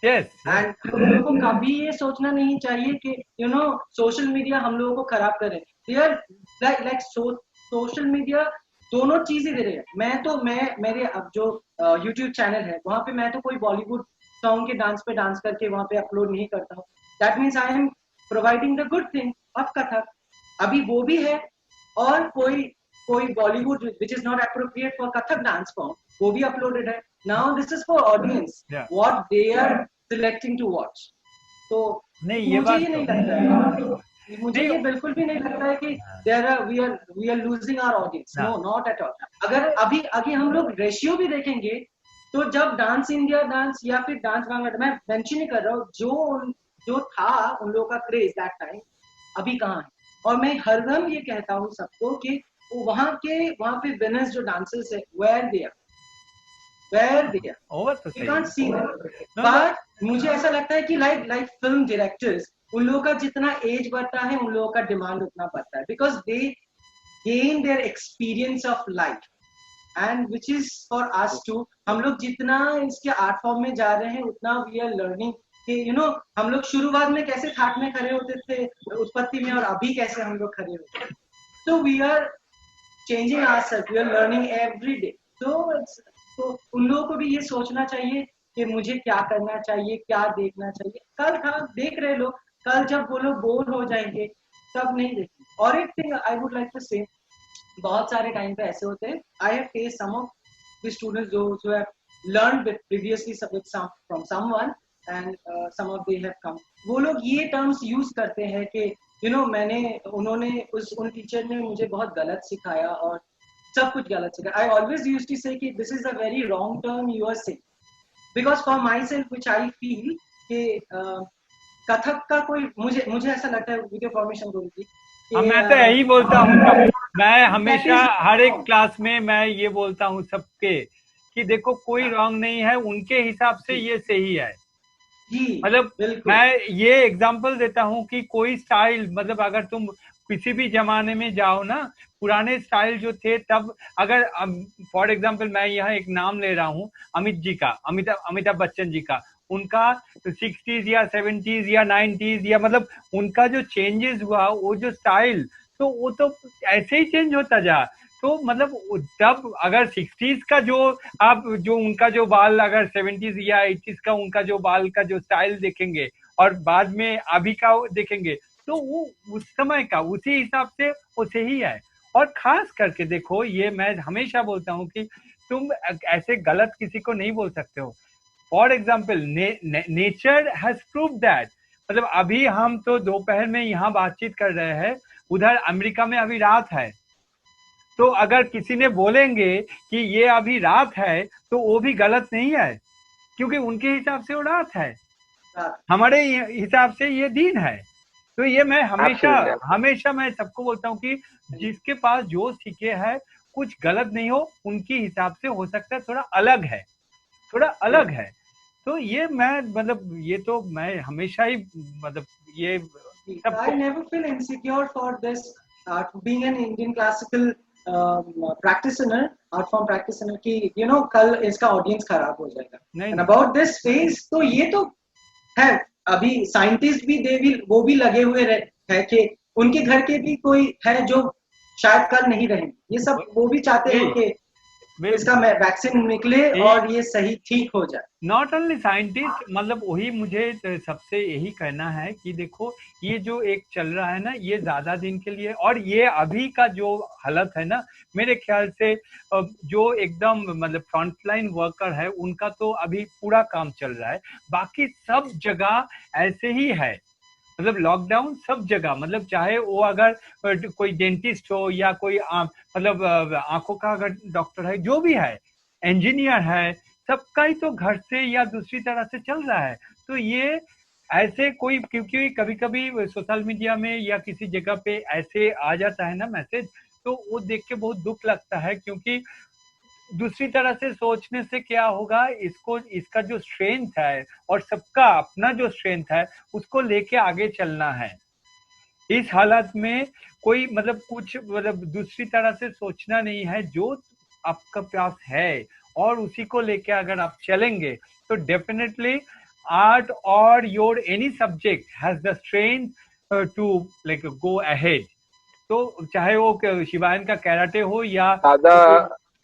Yes. And हम लोगों को कभी ये सोचना नहीं चाहिए कि यू नो सोशल मीडिया हम लोगों को खराब करे। लाइक सोशल मीडिया दोनों चीजें दे रहे हैं। मैं मेरे अब जो यूट्यूब चैनल है वहां पे मैं तो कोई बॉलीवुड सॉन्ग के डांस पे डांस करके वहां पे अपलोड नहीं करता हूँ। That means I am providing the good thing of Kathak. अभी वो भी है, और कोई Bollywood which is not appropriate for Kathak dance form, वो भी अपलोडेड है। Now this is for audience what they are selecting to watch. तो नहीं, ये मुझे बात ये नहीं तो लगता है, मुझे ये बिल्कुल भी नहीं लगता है कि we are losing our audience. No, not at all. अगर अभी आगे हम लोग रेशियो भी देखेंगे तो जब डांस इंडिया डांस या फिर डांस बांग्लादेश, मैं मेंशन नहीं कर रहा हूँ, जो था उन लोगों का क्रेज दैट टाइम, अभी कहाँ है। और मैं हरदम ये कहता हूँ सबको कि वहाँ पे विनर्स जो डांसर्स है, वेयर दे आर over तो you सही can't see them. No, But मुझे ऐसा लगता है कि लाइक फिल्म डायरेक्टर्स, उन लोगों का जितना एज बढ़ता है उन लोगों का डिमांड उतना बढ़ता है, because they gain their experience of life and which is for us too. हम लोग जितना इसके आर्ट फॉर्म में जा रहे हैं उतना वी आर लर्निंग कि यू नो हम लोग शुरुआत में कैसे थाट में खड़े होते थे उत्पत्ति में, और अभी कैसे हम लोग खड़े होते हैं। तो we are changing ourself, we are learning every day. तो उन लोगों को भी ये सोचना चाहिए कि मुझे क्या करना चाहिए, क्या देखना चाहिए। कल हाँ देख रहे लोग, कल जब वो लोग बोर हो जाएंगे तब नहीं देखेंगे। और एक thing I would like to say, बहुत सारे टाइम पे ऐसे होते हैं, I have faced some of the students जो have learned with previously from someone and some of they have come, वो लोग ये टर्म्स यूज करते हैं कि यू नो उन्होंने उन टीचर ने मुझे बहुत गलत सिखाया और सब कुछ गलत सिखाया। I always used to say कि this is a very wrong term you are saying, because for myself which I feel कि कथक का कोई मुझे ऐसा लगता है, विद फॉर्मेशन बोलती मैं तो यही बोलता हूँ। मैं हमेशा हर एक क्लास में मैं ये बोलता हूँ सबके कि देखो कोई रॉन्ग नहीं है, उनके हिसाब से ये सही है। मतलब मैं ये एग्जांपल देता हूँ कि कोई स्टाइल, मतलब अगर तुम किसी भी जमाने में जाओ ना, पुराने स्टाइल जो थे तब, अगर फॉर एग्जांपल मैं यहाँ एक नाम ले रहा हूँ अमित जी का, अमिताभ बच्चन जी का, उनका 60s या 70s या 90s या मतलब उनका जो चेंजेस हुआ, वो जो स्टाइल, तो वो तो ऐसे ही चेंज होता जा। तो मतलब तब अगर 60s का जो आप जो उनका जो बाल, अगर 70s या 80s का उनका जो बाल का जो स्टाइल देखेंगे और बाद में अभी का देखेंगे, तो वो उस समय का उसी हिसाब से उसे ही है। और खास करके देखो, ये मैं हमेशा बोलता हूँ कि तुम ऐसे गलत किसी को नहीं बोल सकते हो। For example nature has prove that. मतलब अभी हम तो दोपहर में यहाँ बातचीत कर रहे हैं, उधर अमेरिका में अभी रात है, तो अगर किसी ने बोलेंगे कि ये अभी रात है तो वो भी गलत नहीं है, क्योंकि उनके हिसाब से वो रात है, हमारे हिसाब से ये दिन है। तो ये मैं हमेशा मैं सबको बोलता हूँ कि जिसके पास जो सीखे है, कुछ गलत नहीं हो, उनके हिसाब से हो सकता है थोड़ा अलग है। तो ये मैं मतलब ये तो मैं हमेशा ही मतलब ये I never feel insecure for this being an Indian classical practitioner, art form practitioner, कि you know कल इसका ऑडियंस खराब हो जाएगा। And about this phase, तो ये तो है, अभी साइंटिस्ट भी वो भी लगे हुए है कि उनके घर के भी कोई है जो शायद कल नहीं रहेंगे, ये सब वो भी चाहते हैं कि इसका वैक्सीन निकले और ये सही ठीक हो जाए। नॉट ओनली साइंटिस्ट, मतलब वही मुझे सबसे यही कहना है कि देखो ये जो एक चल रहा है ना, ये ज्यादा दिन के लिए, और ये अभी का जो हालत है ना, मेरे ख्याल से जो एकदम मतलब फ्रंटलाइन वर्कर है उनका तो अभी पूरा काम चल रहा है, बाकी सब जगह ऐसे ही है। मतलब लॉकडाउन सब जगह, मतलब चाहे वो अगर कोई डेंटिस्ट हो या कोई मतलब आंखों का अगर डॉक्टर है, जो भी है, इंजीनियर है, सबका ही तो घर से या दूसरी तरह से चल रहा है। तो ये ऐसे कोई, क्योंकि कभी कभी सोशल मीडिया में या किसी जगह पे ऐसे आ जाता है ना मैसेज, तो वो देख के बहुत दुख लगता है, क्योंकि दूसरी तरह से सोचने से क्या होगा, इसको इसका जो स्ट्रेंथ है और सबका अपना जो स्ट्रेंथ है उसको लेके आगे चलना है। इस हालत में कोई मतलब कुछ मतलब दूसरी तरह से सोचना नहीं है, जो आपका पास है और उसी को लेके अगर आप चलेंगे तो डेफिनेटली आर्ट और your any subject has the strength to like go ahead. तो चाहे वो शिवायन का कैराटे हो या दादा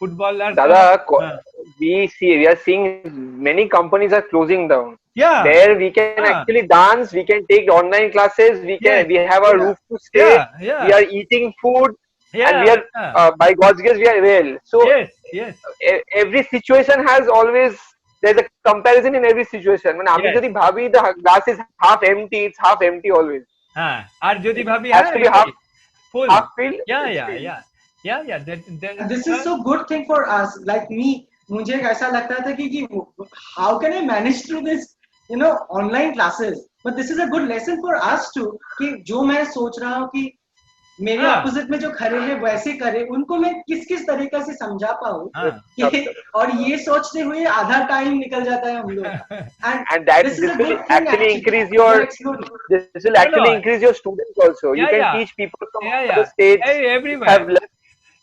फुटबॉलर दादा, we are seeing many companies are closing down. Yeah. There we can actually dance, we can take online classes, we have a roof to stay, we are eating food, and we are by God's grace we are well. So yes. Every situation has always, there's a comparison in every situation. মানে আমি যদি ভাবি the glass is half empty, it's half empty always. আর যদি ভাবি has to be half full. Half filled. Yeah. This is so good thing for us. Like me, मुझे ऐसा लगता था कि how can I manage through this, online classes? But this is a good lesson for us too. कि जो मैं सोच रहा हूँ कि मेरे ऑपोजिट में जो खड़े हैं वैसे करे, उनको मैं किस तरीके से समझा पाऊँ, और ये सोचते हुए आधा टाइम निकल जाता है हम लोग। And this will actually increase your students also. You can teach people from other states. Everywhere.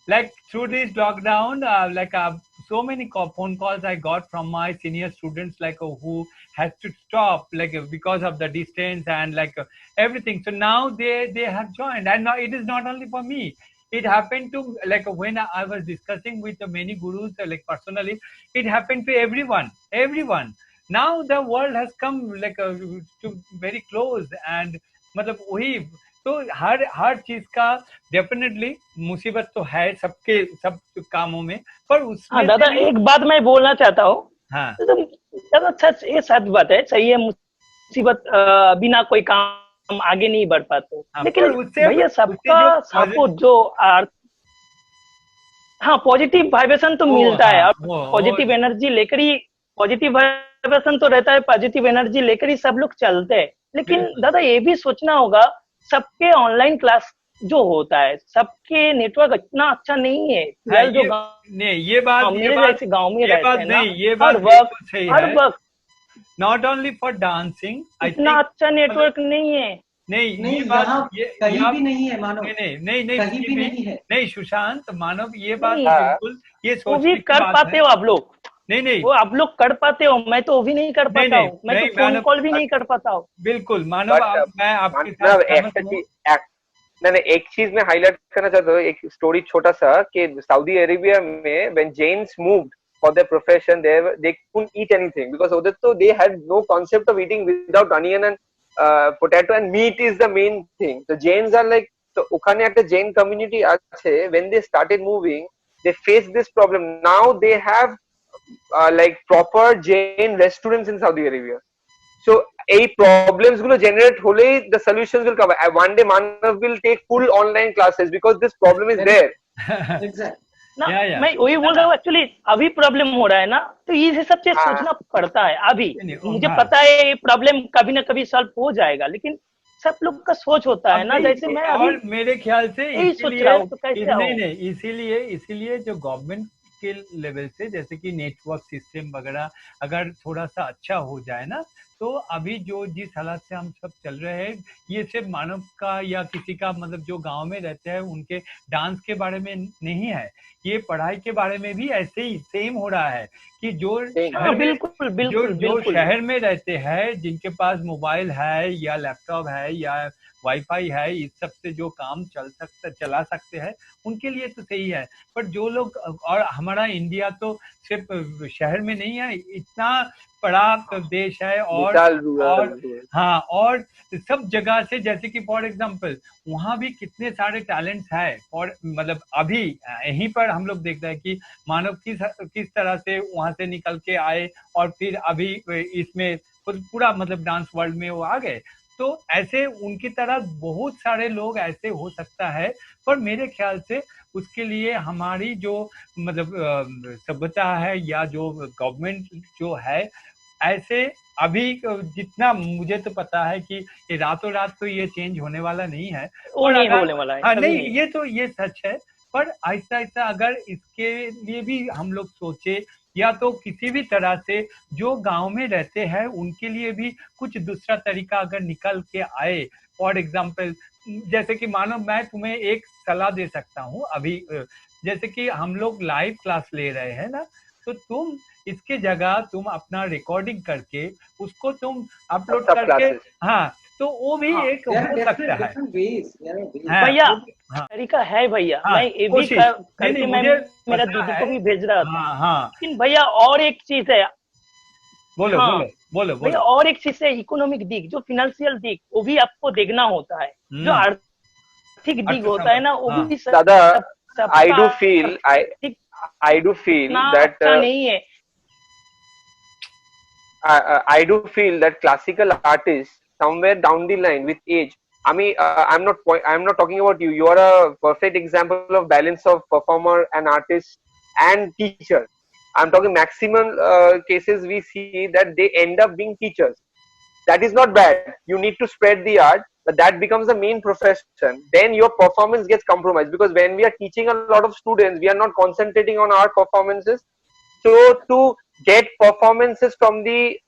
Like through this lockdown, so many phone calls I got from my senior students, who has to stop, because of the distance and everything. So now they have joined, and now it is not only for me. It happened to when I was discussing with many gurus, personally, it happened to everyone. Now the world has come to very close, and मतलब वही तो हर चीज का definitely मुसीबत तो है सबके सब कामों में, पर उसमें दादा एक बात मैं बोलना चाहता हूँ। दादा सच, ये सच बात है, सही है, मुसीबत बिना कोई काम आगे नहीं बढ़ पाते, लेकिन भैया सबका सपोर्ट जो पॉजिटिव वाइब्रेशन तो मिलता है, और पॉजिटिव एनर्जी लेकर ही, पॉजिटिव वाइब्रेशन तो रहता है, पॉजिटिव एनर्जी लेकर ही सब लोग चलते हैं। लेकिन दादा ये भी सोचना होगा, सबके ऑनलाइन क्लास जो होता है, सबके नेटवर्क इतना अच्छा नहीं है। जो ये बात मेरे जैसे गांव में रहते हैं ना, ये बात हर वक्त नॉट ओनली फॉर डांसिंग इतना अच्छा नेटवर्क नहीं है। नहीं, ये बात कहीं भी नहीं है मानव, नहीं कहीं भी नहीं है। नहीं सुशांत, मानव ये बात बिल्कुल, ये वो भी कर पाते हो आप लोग, नहीं वो आप लोग कर पाते हो, मैं तो वो भी नहीं कर पाता हूँ, मैं तो फोन कॉल भी नहीं कर पाता हूँ। बिल्कुल मानव, मैं आपके साथ नहीं, एक चीज मैं हाईलाइट करना चाहता हूँ, एक स्टोरी छोटा सा, कि सऊदी अरेबिया में when Jains moved for their profession, they couldn't eat anything because they had no concept of eating without onion and potato, and meat is the main thing. So Jains are like, so ওখানে একটা Jain community আছে, when they started moving they faced this problem. Now they have proper Jain restaurants in Saudi Arabia. So এই problems গুলো generate হলেই the solutions will come. One day Manav will take full online classes because this problem is there. Exactly. मैं वही बोल रहा हूँ, actually अभी problem हो रहा है ना, तो ये सब चीज सोचना पड़ता है अभी। मुझे पता है ये प्रॉब्लम कभी ना कभी सॉल्व हो जाएगा, लेकिन सब लोग का सोच होता है ना, जैसे मैं अभी मेरे ख्याल से यही सोच रहा हूँ, तो कैसे नहीं, इसीलिए जो गवर्नमेंट के लेवल से, जैसे कि नेटवर्क सिस्टम वगैरह अगर थोड़ा सा अच्छा हो जाए ना, तो अभी जो जिस हालात से हम सब चल रहे हैं, ये सिर्फ मानव का या किसी का मतलब जो गांव में रहते हैं उनके डांस के बारे में नहीं है, ये पढ़ाई के बारे में भी ऐसे ही सेम हो रहा है कि जो शहर में रहते हैं, जिनके पास मोबाइल है या लैपटॉप है या वाईफाई है, इस सब से जो काम चला सकते हैं उनके लिए तो सही है, पर जो लोग, और हमारा इंडिया तो सिर्फ शहर में नहीं है, इतना बड़ा देश है, और और सब जगह से, जैसे कि फॉर एग्जांपल वहाँ भी कितने सारे टैलेंट्स है, और मतलब अभी यहीं पर हम लोग देखते हैं कि मानव किस तरह से वहाँ से निकल के आए और फिर अभी इसमें पूरा मतलब डांस वर्ल्ड में वो आ गए। तो ऐसे उनकी तरह बहुत सारे लोग ऐसे हो सकता है, पर मेरे ख्याल से उसके लिए हमारी जो मतलब सभ्यता है या जो गवर्नमेंट जो है, ऐसे अभी जितना मुझे तो पता है कि ये रातों रात तो ये चेंज होने वाला नहीं है, वो नहीं होने वाला है। नहीं, ये सच है, पर ऐसा ऐसा अगर इसके लिए भी हम लोग सोचे, या तो किसी भी तरह से जो गांव में रहते हैं उनके लिए भी कुछ दूसरा तरीका अगर निकल के आए। फॉर एग्जाम्पल, जैसे कि मानो मैं तुम्हें एक सलाह दे सकता हूँ अभी, जैसे कि हम लोग लाइव क्लास ले रहे हैं ना, तो तुम इसके जगह तुम अपना रिकॉर्डिंग करके उसको तुम अपलोड सब करके, क्लासेस। हाँ, तो वो भी हाँ, एक there are हो सकता है। different ways. There are ways. हाँ, भैया वो भी, हाँ, तरीका है भैया, हाँ, मैं ये भी कोशिश, नहीं करके नहीं मैं मुझे मेरा पता दीदी है। को भी भेज रहा था। हाँ हाँ, लेकिन भैया और एक चीज है, बोलो हाँ बोलो बोलो भैया बोलो। और एक चीज है, इकोनॉमिक दिख, जो फिनेंशियल दिख वो भी आपको देखना होता है। जो आर्थिक दिख होता है अर्थसंकल्प, ना, वो हाँ, भी Dada, I सबका do feel आर्थिक I do feel उतना that अच्छा नहीं है। I do feel that classical artists somewhere down the line with age. I mean, I'm not talking about you. You are a perfect example of balance of performer and artist and teacher. I'm talking maximum cases we see that they end up being teachers. That is not bad. You need to spread the art, but that becomes the main profession. Then your performance gets compromised, because when we are teaching a lot of students, we are not concentrating on our performances. So to get performances from the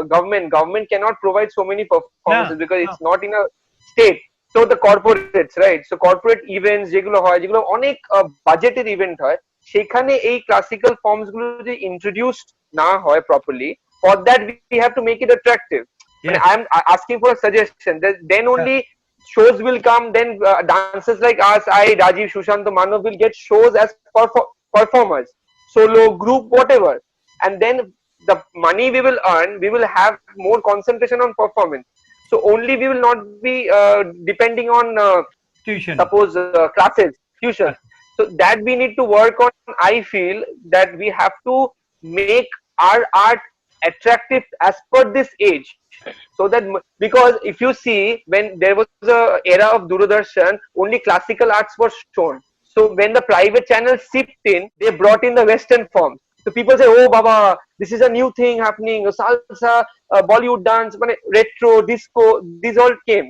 government cannot provide so many না, performances because it's not in a state. So the corporates, right? So corporate events যেগুলো হয়, যেগুলো অনেক বাজেটের event হয়, সেখানে এই classical forms গুলো যদি ইন্ট্রোডিউসড না হয় properly, for that we have to make it attractive. And yes, I'm asking for a suggestion. Then only shows will come. Then dancers like us, I, Rajiv, Sushant, Manav will get shows as performers, solo, group, whatever. And then the money we will earn, we will have more concentration on performance. So only we will not be depending on tuition, suppose classes, tuitions. So that we need to work on. I feel that we have to make our art attractive as per this age, so that because if you see, when there was a era of Doordarshan, only classical arts were shown. So when the private channels sipped in, they brought in the western forms. So people say, oh baba, this is a new thing happening, salsa, Bollywood dance, retro, disco, these all came.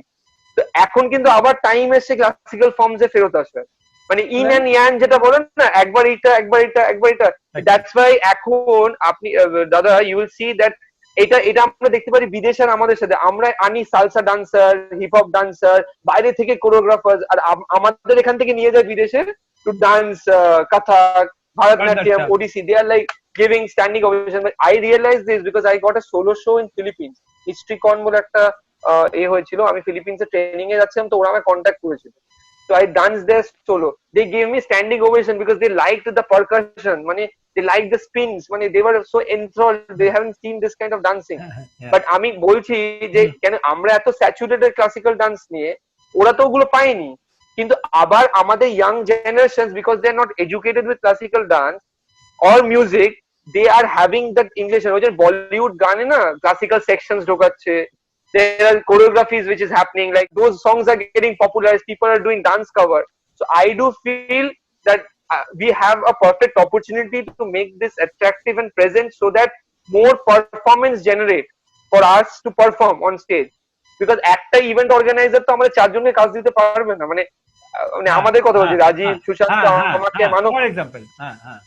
তো এখন কিন্তু আবার time এসে classical ফর্মসে ফেরত আসবে, মানে in and ইয়ান যেটা বলেন না, একবার এটা একবার এটা একবার এটা। দ্যাটস ওয়াই এখন আপনি দাদা ইউ উইল সি দ্যাট এটা এটা আমরা দেখতে পারি বিদেশে আর আমাদের সাথে। আমরা আনি salsa dancer, hip hop dancer, বাইরে থেকে কোরিওগ্রাফার, আর আমাদের এখান থেকে নিয়ে যায় বিদেশে to dance Kathak, Bharatanatyam, Odissi. They are like giving standing ovation. But I realized this because I got a solo show in Philippines. HistoryCon বলে একটা এ হয়েছিল, আমি ফিলিপিন্সে ট্রেনিং এ যাচ্ছিলাম, তো ওরা আমাকে কন্ট্যাক্ট করেছিল। So I danced there solo. They gave me standing ovation because they liked the percussion, they liked the spins, they were so enthralled. They haven't seen this kind of dancing. yeah. But আমি বলছি যে কেন আমরা এত saturated classical dance নিয়ে, ওরা তো ওগুলো পায়নি। কিন্তু আবার আমাদের young generation, because they are not educated with classical dance or music, they are having that English, ওই যে বলিউড গানে না ক্লাসিক্যাল সেকশনস ঢোকাচ্ছে, there are choreographies which is happening, like those songs are getting popularized, people are doing dance cover. So I do feel that we have a perfect opportunity to make this attractive and present, so that more performance generate for us to perform on stage. Because একটা event organiser তো আমাদের চারজনকে কাজ দিতে পারবে না, আমাদের কথা বলছি, রাজীব, সুশান্ত, আমাকে, মানব, ফর এক্সাম্পল, হ্যাঁ হ্যাঁ,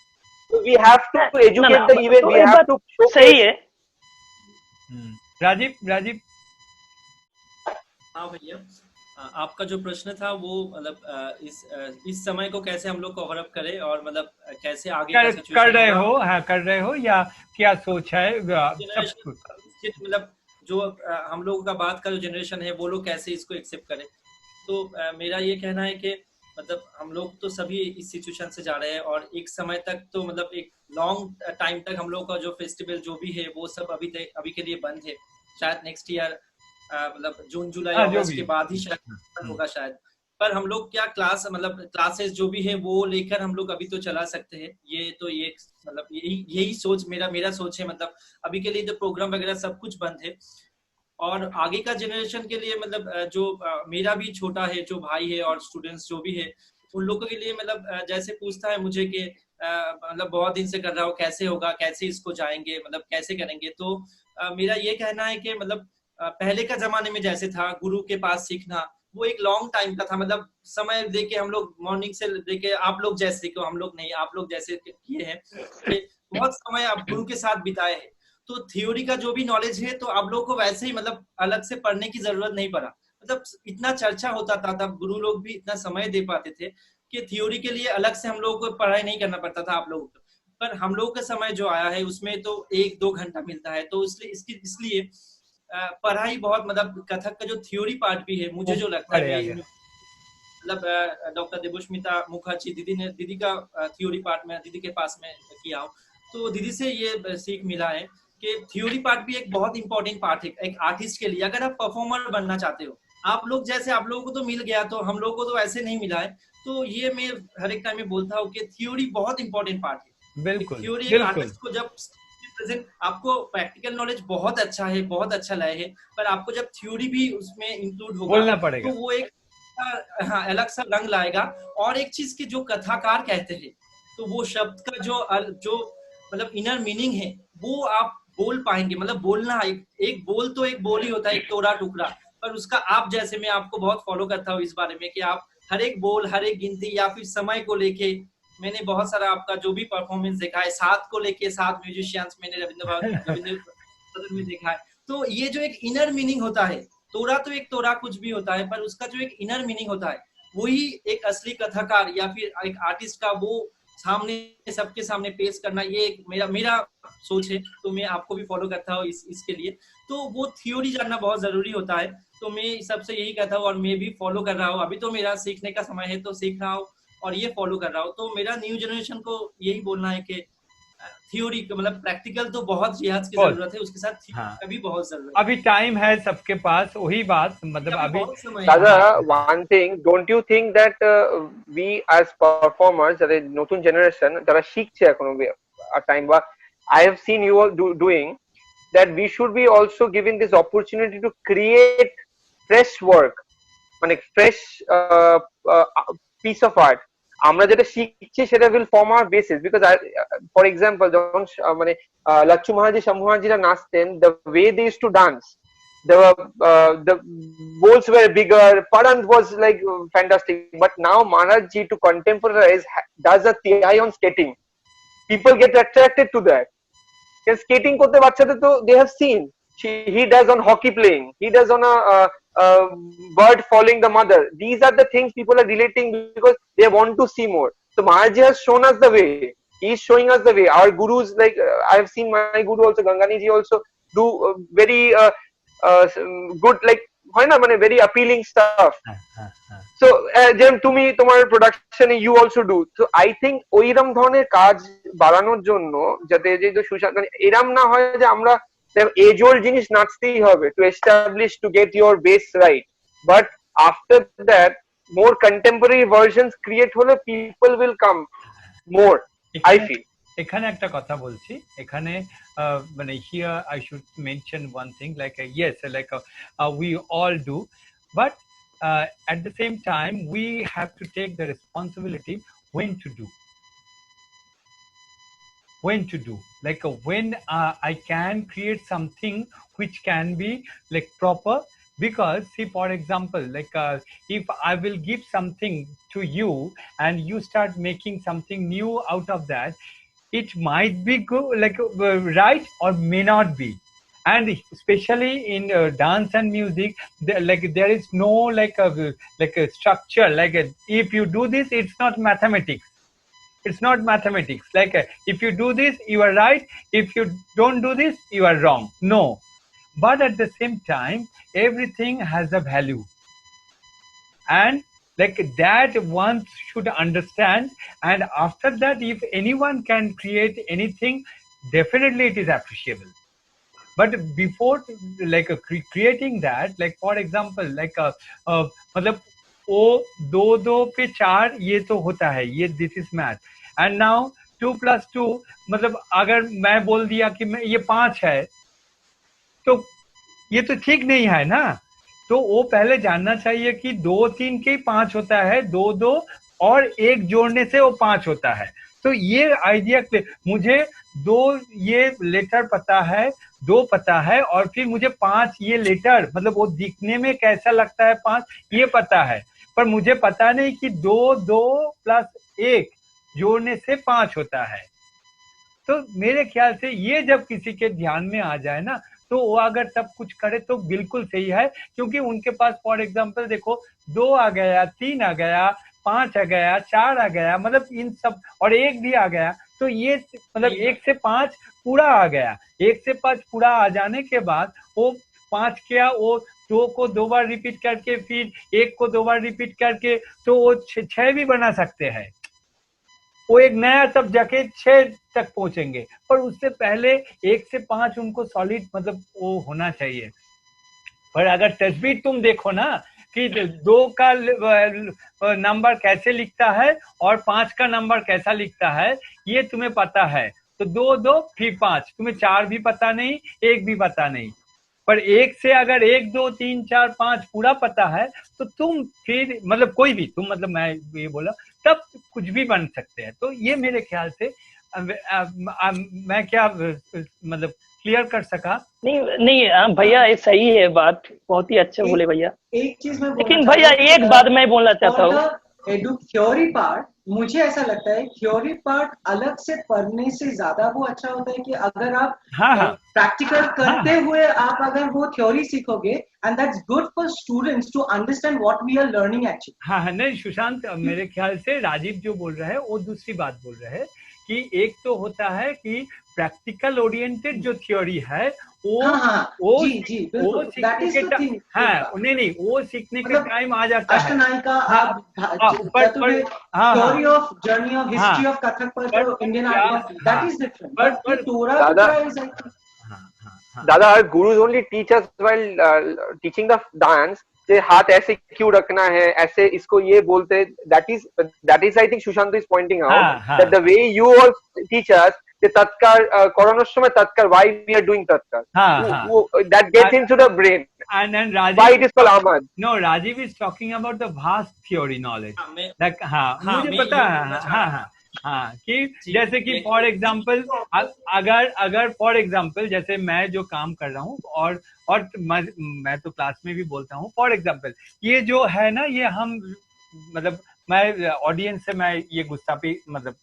we have to educate the event, we have to सही है। राजीव राजीव हाँ भैया, आपका जो प्रश्न था वो मतलब इस समय को कैसे हम लोग कवर अप करें, और मतलब कैसे आगे का सिचुएशन कर रहे हो, हाँ कर रहे हो, या क्या सोच है मतलब जो हम लोगों का बात का जो जनरेशन है, वो लोग कैसे इसको एक्सेप्ट करें। तो मेरा ये कहना है कि मतलब हम लोग तो सभी इस सिचुएशन से जा रहे हैं, और एक समय तक तो मतलब एक लॉन्ग टाइम तक हम लोग का जो फेस्टिवल जो भी है वो सब अभी के लिए बंद है। शायद नेक्स्ट ईयर मतलब जून जुलाई अगस्त के बाद ही शायद होगा शायद। पर हम लोग क्या क्लासेस जो भी है वो लेकर हम लोग अभी तो चला सकते हैं। ये तो ये मतलब यही सोच मेरा सोच है। मतलब अभी के लिए जो प्रोग्राम वगैरह सब कुछ बंद है, और आगे का जनरेशन के लिए मतलब जो मेरा भी छोटा है जो भाई है और स्टूडेंट्स जो भी है, उन लोगों के लिए मतलब जैसे पूछता है मुझे कि मतलब बहुत दिन से कर रहा हूँ, कैसे होगा, कैसे इसको जाएंगे, मतलब कैसे करेंगे। तो मेरा ये कहना है कि मतलब पहले का जमाने में जैसे था, गुरु के पास सीखना, वो एक लॉन्ग टाइम का था, मतलब समय देके हम लोग मॉर्निंग से देके आप लोग जैसे को, हम लोग नहीं, आप लोग जैसे किए हैं कि बहुत समय आप गुरु के साथ बिताए हैं, तो थ्योरी का जो भी नॉलेज है तो आप लोग को वैसे ही मतलब अलग से पढ़ने की जरूरत नहीं पड़ा। मतलब इतना चर्चा होता था तब, गुरु लोग भी इतना समय दे पाते थे कि थ्योरी के लिए अलग से हम लोग को पढ़ाई नहीं करना पड़ता था आप लोगों को। पर हम लोग का समय जो आया है उसमें तो 1-2 घंटा मिलता है, तो इसलिए पढ़ाई बहुत, मतलब कथक का जो थ्योरी पार्ट भी है, मुझे जो लगता है मतलब डॉक्टर देवस्मिता मुखर्जी दीदी का थ्योरी पार्ट में दीदी के पास में किया हूँ, तो दीदी से ये सीख मिला है कि थ्योरी पार्ट भी एक बहुत इंपॉर्टेंट पार्ट है एक आर्टिस्ट के लिए। अगर आप परफॉर्मर बनना चाहते हो, आप लोग जैसे आप लोगों को तो मिल गया, तो हम लोगों को तो ऐसे नहीं मिला है, तो ये मैं हर एक टाइम में बोलता हूँ कि थ्योरी बहुत इंपॉर्टेंट पार्ट है। बिल्कुल थ्योरी एक बिल्कुल आर्टिस्ट को जब प्रेजेंट, आपको प्रैक्टिकल नॉलेज बहुत अच्छा है, बहुत अच्छा लय है, पर आपको जब थ्योरी भी उसमें इंक्लूड होगा बोलना पड़ेगा, तो वो एक हाँ अलग सा रंग लाएगा। और एक चीज की जो कथाकार कहते हैं, तो वो शब्द का जो मतलब इनर मीनिंग है वो आप बोल पाएंगे। मतलब बोलना एक बोल तो एक बोल ही होता है, एक तोड़ा टुकड़ा, पर उसका आप जैसे मैं आपको बहुत फॉलो करता हूँ इस बारे में कि आप हर एक बोल, हर एक गिनती या फिर समय को लेके, मैंने बहुत सारा आपका जो भी परफॉर्मेंस देखा है, साथ को लेके, साथ म्यूजिशियंस मैंने रविंद्र सदन में देखा है, तो ये जो एक इनर मीनिंग होता है, तोड़ा तो एक तोड़ा कुछ भी होता है, पर उसका जो एक इनर मीनिंग होता है वही एक असली कथाकार या फिर एक आर्टिस्ट का वो सामने सबके सामने पेश करना, ये एक मेरा सोच है। तो मैं आपको भी फॉलो करता हूँ इसके लिए, तो वो थ्योरी जानना बहुत जरूरी होता है। तो मैं सबसे यही कहता हूँ और मैं भी फॉलो कर रहा हूँ। अभी तो मेरा सीखने का समय है तो सीख रहा हूँ और ये फॉलो कर रहा हूँ। तो मेरा न्यू जनरेशन को यही बोलना है कि थ्योरी मतलब प्रैक्टिकल तो बहुत रियाज की जरूरत है, उसके साथ थ्योरी हाँ, का भी बहुत जरूरत है। अभी टाइम है सबके पास, वही बात मतलब अभी बहुत समय है। Dada, one thing, don't you think that we as performers, যারা নতুন generation যারা শিখছে এখনো time বা I have seen you all doing that, we should be also given this opportunity to create fresh work, মানে fresh piece of art. আমরা যেটা শিখছি সেটা will form our basis, because for example যখন মানে লাচ্ছু মহারাজি Shambhu মহারাজিরা নাচতেন, the way they used to dance, the bowls were bigger, Paran was like fantastic, but now Maharajji to contemporarize does a TI on skating. People get attracted to that. Skating করতে বাচ্চাদের তো they have seen, he does on hockey playing, he does on a bird following the mother. These are the things people are relating because they want to see more. So Maharajji has shown us the way, he is showing us the way. Our gurus, like I have seen my guru also, Gangani ji also do very good, like হয় না মানে very appealing stuff. So যেমন তুমি তোমার প্রোডাকশনে you also do, so I think ওইরকম ধরনের কাজ বাড়ানোর জন্য যাতে যে সুশান্ত এরম না হয় যে আমরা এজ ওল্ড জিনিস নাচতেই হবে to establish to get your base right, but after that more contemporary versions create হলে people will come more, I feel. এখানে একটা কথা বলছি, এখানে মানে here I should mention one thing, like yes like we all do, but at the same time we have to take the responsibility when to do like when I can create something which can be like proper, because see for example like if I will give something to you and you start making something new out of that, it might be good like right or may not be. And especially in dance and music, there is no like a structure, like if you do this it's not mathematics, it's not mathematics, like if you do this you are right, if you don't do this you are wrong, no. But at the same time everything has a value, and like that one should understand, and after that if anyone can create anything, definitely it is appreciable. But before like creating that, like for example like मतलब ओ दो दो पे चार ये तो होता है, ये this is math, and now 2+2 मतलब अगर मैं बोल दिया कि मैं ये 5 है तो ये तो ठीक नहीं है ना। तो वो पहले जानना चाहिए कि 2-3 के 5 होता है, 2-2 और 1 जोड़ने से वो 5 होता है। तो ये आइडिया मुझे 2 ये लेटर पता है, दो पता है, और फिर मुझे 5 ये लेटर मतलब वो दिखने में कैसा लगता है 5 ये पता है, पर मुझे पता नहीं कि 2 2 प्लस 1 जोड़ने से 5 होता है। तो मेरे ख्याल से ये जब किसी के ध्यान में आ जाए ना, तो वो अगर तब कुछ करे तो बिल्कुल सही है, क्योंकि उनके पास फॉर एग्जांपल देखो 2 आ गया, 3 आ गया, 5 आ गया, 4 आ गया, मतलब इन सब, और 1 भी आ गया, तो ये मतलब 1 से 5 पूरा आ गया। 1 से 5 पूरा आ जाने के बाद वो 5 क्या, वो 2 को 2 बार रिपीट करके फिर 1 को 2 बार रिपीट करके तो वो 6 भी बना सकते हैं। वो एक नया तब जाके 6 तक पहुंचेंगे, पर उससे पहले 1 से 5 उनको सॉलिड मतलब वो होना चाहिए। पर अगर तस्वीर तुम देखो ना कि 2 का नंबर कैसे लिखता है और 5 का नंबर कैसा लिखता है ये तुम्हें पता है, तो 2 2 फिर 5, तुम्हें 4 भी पता नहीं, 1 भी पता नहीं। पर 1 से अगर 1 2 3 4 5 पूरा पता है तो तुम फिर मतलब कोई भी तुम मतलब मैं ये बोला तब कुछ भी बन सकते हैं। तो ये मेरे ख्याल से मैं क्या मतलब क्लियर कर सका? नहीं नहीं भैया ये सही है बात, बहुत ही अच्छे बोले भैया। एक चीज मैं लेकिन भैया एक बात मैं बोलना चाहता हूँ, थ्योरी पार्ट मुझे ऐसा लगता है थ्योरी पार्ट अलग से पढ़ने से ज्यादा वो अच्छा होता है कि अगर आप प्रैक्टिकल करते हुए आप अगर वो थ्योरी सीखोगे, and that's good for students to understand what we are learning actually. हाँ नहीं सुशांत, मेरे ख्याल से राजीव जो बोल रहे हैं वो दूसरी बात बोल रहे हैं कि एक तो होता है कि प्रैक्टिकल ओरिएंटेड जो थ्योरी है वो वो सीखने के हाँ नहीं वो सीखने के टाइम आ जाता है। Theory of journey of history of Kathak पर Indian art that is different, but टोरा दादा our gurus only teach us while teaching the dance कि हाथ ऐसे क्यों रखना है, ऐसे इसको ये बोलते, that is I think Sushant is pointing out that the way you all teach us the tatkar করানোর সময় tatkar why we are doing tatkar that gets into the brain and Rajiv, why it is called Ahmad. No, Rajiv is talking about the vast theory knowledge like मुझे पता है कि जैसे कि for example अगर for example जैसे मैं जो काम कर रहा हूँ और मैं तो क्लास में भी बोलता हूँ, फॉर एग्जांपल ये जो है ना ये हम मतलब मैं ऑडियंस से मैं ये गुस्ताखी मतलब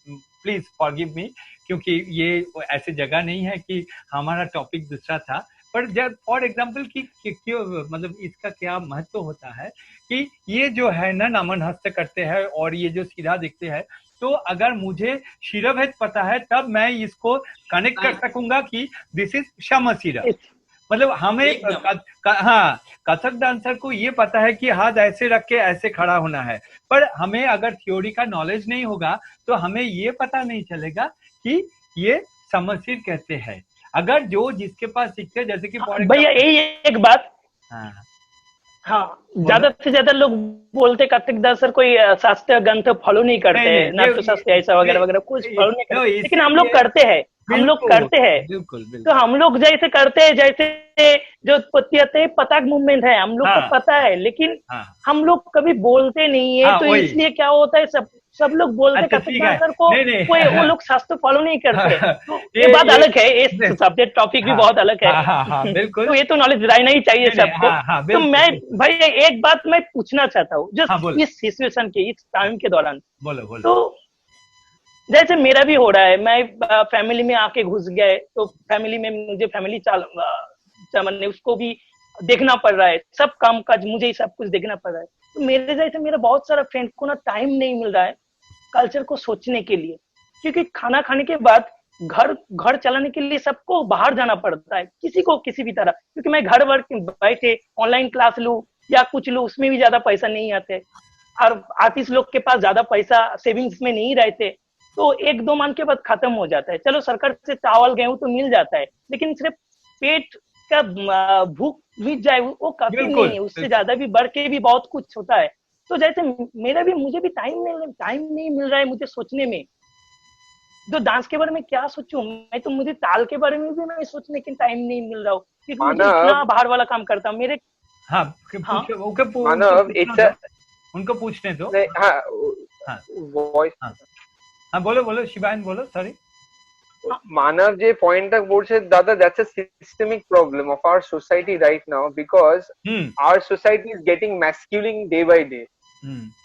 प्लीज फॉरगिव मी, क्योंकि ये ऐसे जगह नहीं है कि हमारा टॉपिक दूसरा था, पर जब फॉर एग्जांपल की क्यों मतलब इसका क्या महत्व होता है कि ये जो है ना नमन हस्त करते हैं और ये जो सीधा दिखते हैं, तो अगर मुझे शिरभेद पता है तब मैं इसको कनेक्ट कर सकूंगा कि दिस इज शमशिरा। मतलब हमें कथक डांसर को ये पता है कि हाथ ऐसे रख के ऐसे खड़ा होना है, पर हमें अगर थ्योरी का नॉलेज नहीं होगा तो हमें ये पता नहीं चलेगा कि ये समशिर कहते हैं। अगर जो जिसके पास सीखते हैं जैसे कि भैया यही एक बात हाँ ज्यादा से ज्यादा लोग बोलते कथक डांसर कोई शास्त्रीय ग्रंथ फॉलो नहीं करते हैं, नाट्य शास्त्र ऐसा वगैरह वगैरह कुछ फॉलो नहीं करते, लेकिन हम लोग करते हैं, हम लोग करते हैं। तो हम लोग जैसे करते हैं, जैसे जो पताक मूवमेंट है हम लोग को पता है, लेकिन हम लोग कभी बोलते नहीं है, तो इसलिए क्या होता है सब लोग बोलते कथक डांसर को कोई वो लोग शास्त्र फॉलो नहीं करते। तो ये बात अलग है, ये सब्जेक्ट टॉपिक भी बहुत अलग है, बिल्कुल। तो ये तो नॉलेज रहना ही चाहिए सबको। तो मैं भाई एक बात मैं पूछना चाहता हूँ जस्ट इस सिचुएशन के इस टाइम के दौरान, बोलो। तो जैसे मेरा भी हो रहा है, मैं फैमिली में आके घुस गए, तो फैमिली में मुझे फैमिली मैंने उसको भी देखना पड़ रहा है, सब काम काज मुझे ही सब कुछ देखना पड़ रहा है। तो मेरे जैसे मेरा बहुत सारा फ्रेंड को ना टाइम नहीं मिल रहा है कल्चर को सोचने के लिए, क्योंकि खाना खाने के बाद घर चलाने के लिए सबको बाहर जाना पड़ता है, किसी को किसी भी तरह, क्योंकि मैं घर बैठे ऑनलाइन क्लास लूं या कुछ लूं उसमें भी ज्यादा पैसा नहीं आते, और आर्टिस्ट लोग के पास ज्यादा पैसा सेविंग्स में नहीं रहते, तो 1-2 मंथ के बाद खत्म हो जाता है। चलो सरकार से चावल गेहूं तो मिल जाता है, लेकिन सिर्फ पेट का भूख मिट जाए वो काफी नहीं है, उससे ज्यादा भी बढ़ के भी बहुत कुछ होता है। तो जैसे मुझे भी टाइम नहीं मिल रहा है मुझे सोचने में, तो डांस के बारे में क्या सोचूं मैं, तो मुझे ताल के बारे में भी मैं सोचने के टाइम नहीं मिल रहा हूँ, क्योंकि मुझे इतना बाहर वाला काम करता हूँ मेरे। उनको पूछने दो। वॉइस बोलो शिवान बोलो, सॉरी। মানব যে পয়েন্টটা বলছে দাদা, that's a systemic problem of our society right now, because our society is getting masculine day by day.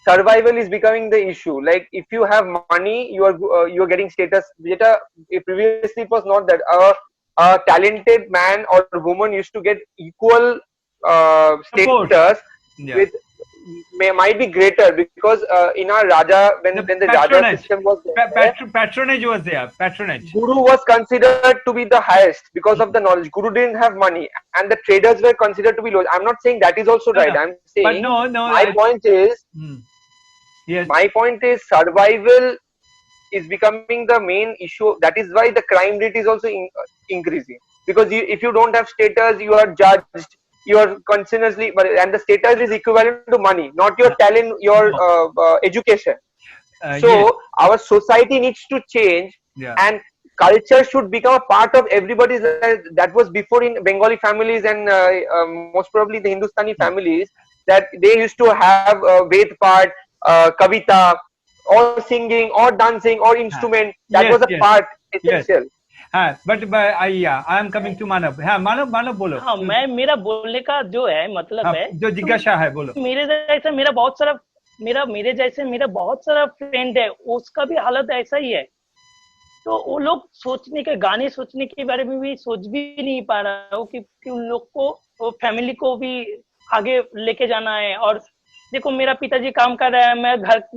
Survival is becoming the issue. Like if you have money, you are getting status. Jeta previously it was not that. A talented man or woman used to get equal status with might be greater, because in our Raja, when the Raja system was there, patronage was there. Patronage. Guru was considered to be the highest because of the knowledge. Guru didn't have money, and the traders were considered to be low. I'm not saying that is also right. I'm saying, but no. My point is, yes. My point is, survival is becoming the main issue. That is why the crime rate is also increasing. Because if you don't have status, you are judged. You are continuously, and the status is equivalent to money, not your talent, your education. So yes. our society needs to change, and culture should become a part of everybody's. That was before in Bengali families and most probably the Hindustani families, that they used to have Ved part, Kavita, or singing, or dancing, or instrument. That was a part essential. हाँ, but I am coming to मानव. हाँ, मानव बोलो. हाँ, मेरा बोलने का जो है मतलब है, जो जिज्ञासा है बोलो. मेरे जैसे मेरा बहुत सारा फ्रेंड है, उसका भी हालत ऐसा ही है. तो वो लोग गाने सोचने के बारे में भी सोच भी नहीं पा रहा हो कि उन लोग को फैमिली को भी आगे लेके जाना है. और देखो मेरा पिताजी काम कर रहा है, मैं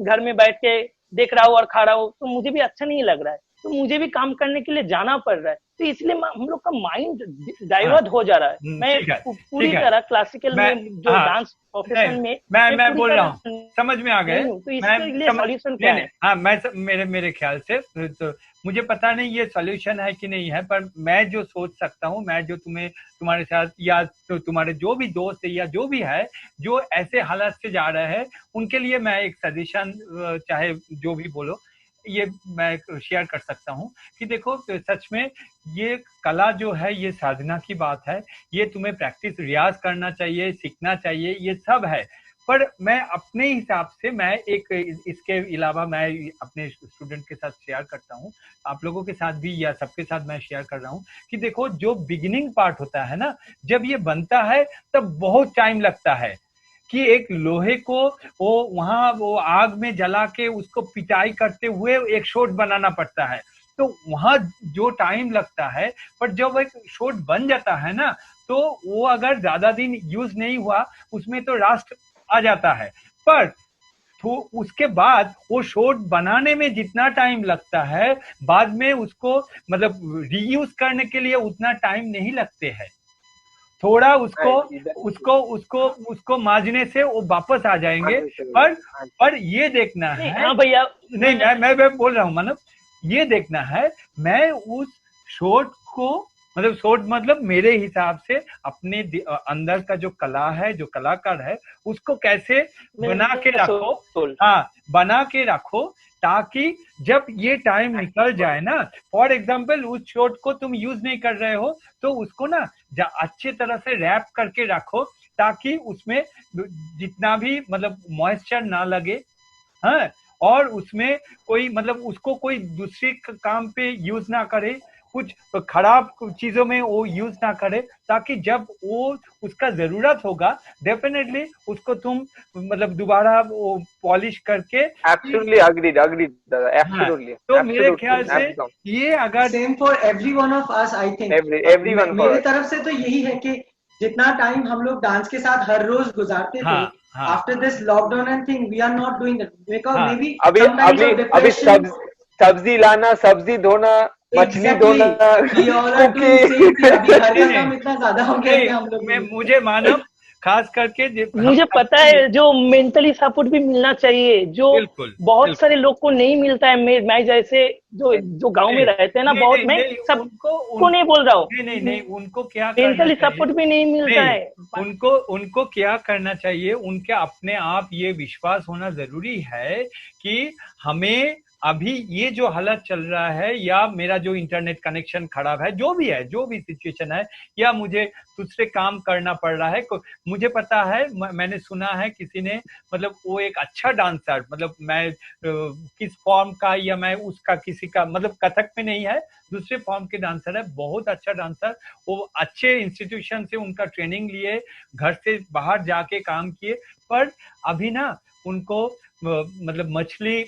घर में बैठ के देख रहा हूँ और खा रहा हूँ, तो मुझे भी अच्छा नहीं लग रहा है. तो मुझे भी काम करने के लिए जाना पड़ रहा है. तो इसलिए हम लोग का माइंड डाइवर्ट हो जा रहा है. मैं पूरी तरह क्लासिकल में जो डांस प्रोफेशन में मैं बोल रहा हूँ, समझ में आ गए. तो इसके लिए सॉल्यूशन क्या है? हाँ, मेरे ख्याल से तो मुझे पता नहीं ये सॉल्यूशन है कि नहीं है, पर मैं जो सोच सकता हूँ, मैं जो तुम्हारे साथ या तो तुम्हारे जो भी दोस्त है या जो भी है जो ऐसे हालात से जा रहे हैं, उनके लिए मैं एक सजेशन, चाहे जो भी बोलो, ये मैं शेयर कर सकता हूँ कि देखो सच में ये कला जो है ये साधना की बात है. ये तुम्हें प्रैक्टिस, रियाज करना चाहिए, सीखना चाहिए, ये सब है. पर मैं अपने हिसाब से मैं एक इसके अलावा मैं अपने स्टूडेंट के साथ शेयर करता हूँ, आप लोगों के साथ भी या सबके साथ मैं शेयर कर रहा हूँ कि देखो जो बिगिनिंग पार्ट होता है ना, जब ये बनता है तब बहुत टाइम लगता है कि एक लोहे को वो आग में जला के उसको पिटाई करते हुए एक शॉट बनाना पड़ता है. तो वहां जो टाइम लगता है, पर जब एक शॉट बन जाता है ना, तो वो अगर ज्यादा दिन यूज नहीं हुआ उसमें तो रास्ट आ जाता है. पर तो उसके बाद वो शॉट बनाने में जितना टाइम लगता है, बाद में उसको मतलब रीयूज करने के लिए उतना टाइम नहीं लगते हैं. थोड़ा उसको मांझने से वो वापस आ जाएंगे. पर ये देखना है. हाँ भैया, नहीं मैं बोल रहा हूँ मानव, ये देखना है मैं उस शॉट को मतलब मेरे हिसाब से अपने अंदर का जो कला है, जो कलाकार है, उसको कैसे बना के रखो. हाँ, बना के रखो ताकि जब ये टाइम निकल जाए ना, फॉर एग्जाम्पल उस शॉट को तुम यूज नहीं कर रहे हो तो उसको ना अच्छे तरह से रैप करके रखो ताकि उसमें जितना भी मतलब मॉइस्चर ना लगे. हाँ, और उसमें कोई मतलब उसको कोई दूसरे काम पे यूज ना करे, कुछ खराब चीजों में वो यूज ना करे, ताकि जब वो उसका जरूरत होगा डेफिनेटली उसको तुम मतलब दोबारा वो पॉलिश करके. Absolutely agreed absolutely. तो मेरे ख्याल से ये अगर same for every one of us, I think everyone मेरे तरफ से तो यही है कि जितना टाइम हम लोग डांस के साथ हर रोज गुजारते थे, after this lockdown and thing we are not doing that because maybe अभी सब्जी लाना, सब्जी धोना, मछली धोना, इतना ज्यादा हो गया हम लोग. मुझे मानव खास करके मुझे पता है जो मेंटली सपोर्ट भी मिलना चाहिए, जो बहुत सारे लोग को नहीं मिलता है. मैं जैसे जो गांव में रहते हैं ना, बहुत मैं सबको नहीं बोल रहा हूँ, नहीं उनको क्या मेंटली सपोर्ट भी नहीं मिलता है. उनको क्या करना चाहिए, उनके अपने आप ये विश्वास होना जरूरी है कि हमें अभी ये जो हालत चल रहा है, या मेरा जो इंटरनेट कनेक्शन खराब है, जो भी है, जो भी सिचुएशन है, या मुझे दूसरे काम करना पड़ रहा है, मुझे पता है, मैंने सुना है किसी ने, मतलब वो एक अच्छा डांसर, मतलब मैं किस फॉर्म का या मैं उसका किसी का, मतलब कथक में नहीं है, दूसरे फॉर्म के डांसर है, बहुत अच्छा डांसर, वो अच्छे इंस्टीट्यूशन से उनका ट्रेनिंग लिए, घर से बाहर जाके काम किए, पर अभी ना उनको मतलब मछली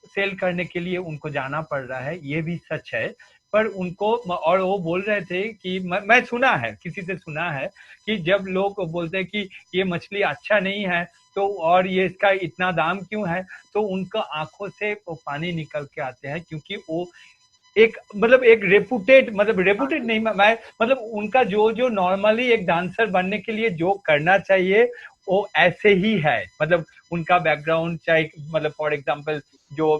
सेल करने के लिए उनको जाना पड़ रहा है, ये भी सच है। पर उनको, और वो बोल रहे थे कि मैं सुना है, किसी से सुना है कि जब लोग बोलते हैं कि ये मछली अच्छा नहीं है तो, और ये इसका इतना दाम क्यों है, तो उनका आंखों से वो पानी निकल के आते हैं, क्योंकि वो एक, मतलब एक रेपुटेड, मतलब रेपुटेड नहीं, मैं मतलब उनका जो जो नॉर्मली एक डांसर बनने के लिए जो करना चाहिए वो ऐसे ही है, मतलब उनका बैकग्राउंड, चाहे मतलब फॉर एग्जांपल जो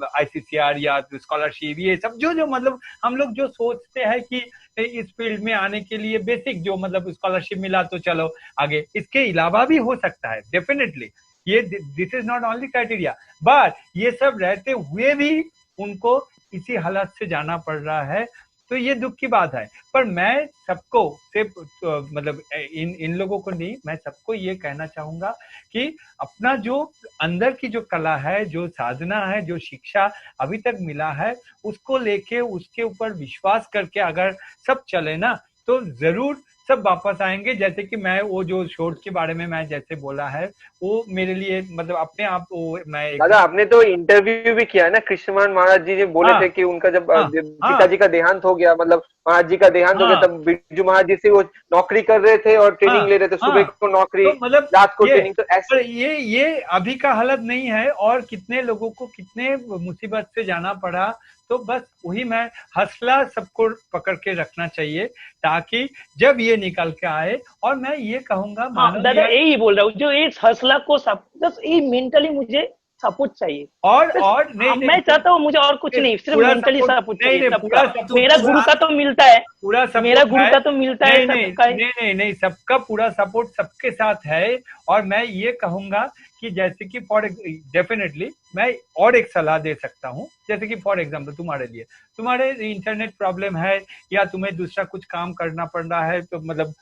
आईसीसीआर या स्कॉलरशिप, ये सब जो जो मतलब हम लोग जो सोचते हैं कि इस फील्ड में आने के लिए बेसिक जो मतलब स्कॉलरशिप मिला तो चलो आगे, इसके अलावा भी हो सकता है डेफिनेटली, ये this is not only criteria, but ये सब रहते हुए भी उनको इसी हालत से जाना पड़ रहा है, तो ये दुख की बात है। पर मैं सबको सिर्फ मतलब इन लोगों को नहीं, मैं सबको ये कहना चाहूंगा कि अपना जो अंदर की जो कला है, जो साधना है, जो शिक्षा अभी तक मिला है, उसको लेके उसके ऊपर विश्वास करके अगर सब चले ना, तो जरूर सब वापस आएंगे। जैसे कि मैं वो जो शोर्ट के बारे में मैं जैसे बोला है, वो मेरे लिए मतलब अपने आप वो मैं दादा आपने तो इंटरव्यू भी किया है ना, कृष्णमान महाराज जी ने बोले थे कि उनका जब पिताजी का देहांत हो गया, मतलब महाराज जी का देहांत हो गया, तब बिरजू महाराज जी से वो नौकरी कर रहे थे और ट्रेनिंग ले रहे थे, सुबह को नौकरी, तो मतलब रात को ट्रेनिंग, तो ऐसे ये अभी का हालत नहीं है, और कितने लोगों को कितने मुसीबत से जाना पड़ा, तो बस वही मैं हौसला सबको पकड़ के रखना चाहिए, ताकि जब ये निकल के आए, और मैं ये कहूंगा, हाँ दादा यही बोल रहा हूँ, जो इस हौसला को बस ये मेंटली मुझे सपोर्ट चाहिए, और नहीं, मैं चाहता हूँ, मुझे और कुछ नहीं, सिर्फ मेंटली सपोर्ट चाहिए सबका। मेरा गुरु का तो मिलता है, पूरा सपोर्ट, मेरा गुरु का तो मिलता है सबका। नहीं, सबका पूरा सपोर्ट सबके साथ है। और मैं ये कहूंगा कि जैसे कि डेफिनेटली मैं और एक सलाह दे सकता हूँ, जैसे कि फॉर एग्जांपल तुम्हारे इंटरनेट प्रॉब्लम है, या तुम्हें दूसरा कुछ काम करना पड़ रहा है, तो मतलब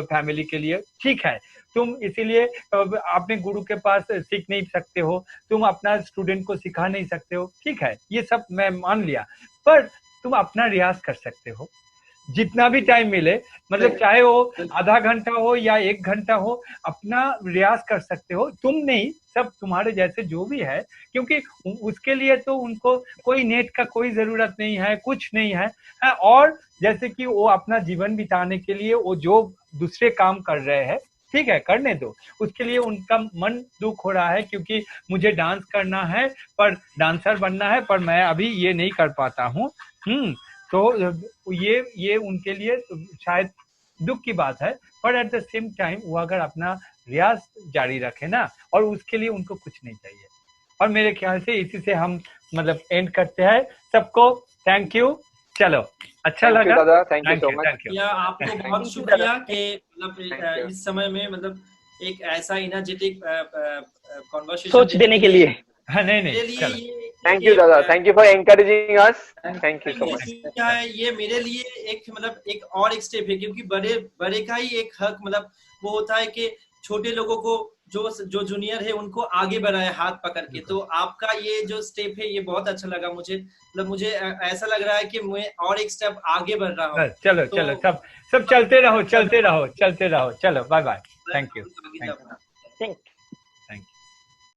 फैमिली के लिए ठीक है, तुम इसीलिए अपने गुरु के पास सीख नहीं सकते हो, तुम अपना स्टूडेंट को सिखा नहीं सकते हो, ठीक है, ये सब मैं मान लिया, पर तुम अपना रियाज कर सकते हो जितना भी टाइम मिले, मतलब चाहे वो आधा घंटा हो या 1 घंटा हो, अपना रियाज कर सकते हो, तुम नहीं, सब तुम्हारे जैसे जो भी है, क्योंकि उसके लिए तो उनको कोई नेट का कोई जरूरत नहीं है, कुछ नहीं है, और जैसे कि वो अपना जीवन बिताने के लिए वो जो दूसरे काम कर रहे हैं, ठीक है, करने दो, उसके लिए उनका मन दुख हो रहा है, क्योंकि मुझे डांस करना है, पर डांसर बनना है, पर मैं अभी ये नहीं कर पाता हूँ, तो ये उनके लिए शायद दुख की बात है, पर एट द सेम टाइम वो अगर अपना रियाज जारी रखे ना, और उसके लिए उनको कुछ नहीं चाहिए। और मेरे ख्याल से इसी से हम मतलब एंड करते हैं। सबको थैंक यू, चलो अच्छा लगा दादा, थैंक यू सो मच। आपको बहुत शुक्रिया कि मतलब इस समय में मतलब एक ऐसा एनर्जेटिक कन्वर्सेशन सोच देने के लिए। नहीं थैंक यू दादा, thank you for encouraging us, thank you so much. ये मेरे लिए एक मतलब एक स्टेप है, क्योंकि बड़े का ही एक हक मतलब वो होता है कि छोटे लोगों को जो जूनियर है उनको आगे बढ़ाए हाथ पकड़ के। तो आपका ये जो स्टेप है ये बहुत अच्छा लगा मुझे, मतलब मुझे ऐसा लग रहा है कि मैं और एक स्टेप आगे बढ़ रहा हूँ। चलो सब चलते रहो, चलो बाय बाय, थैंक यू।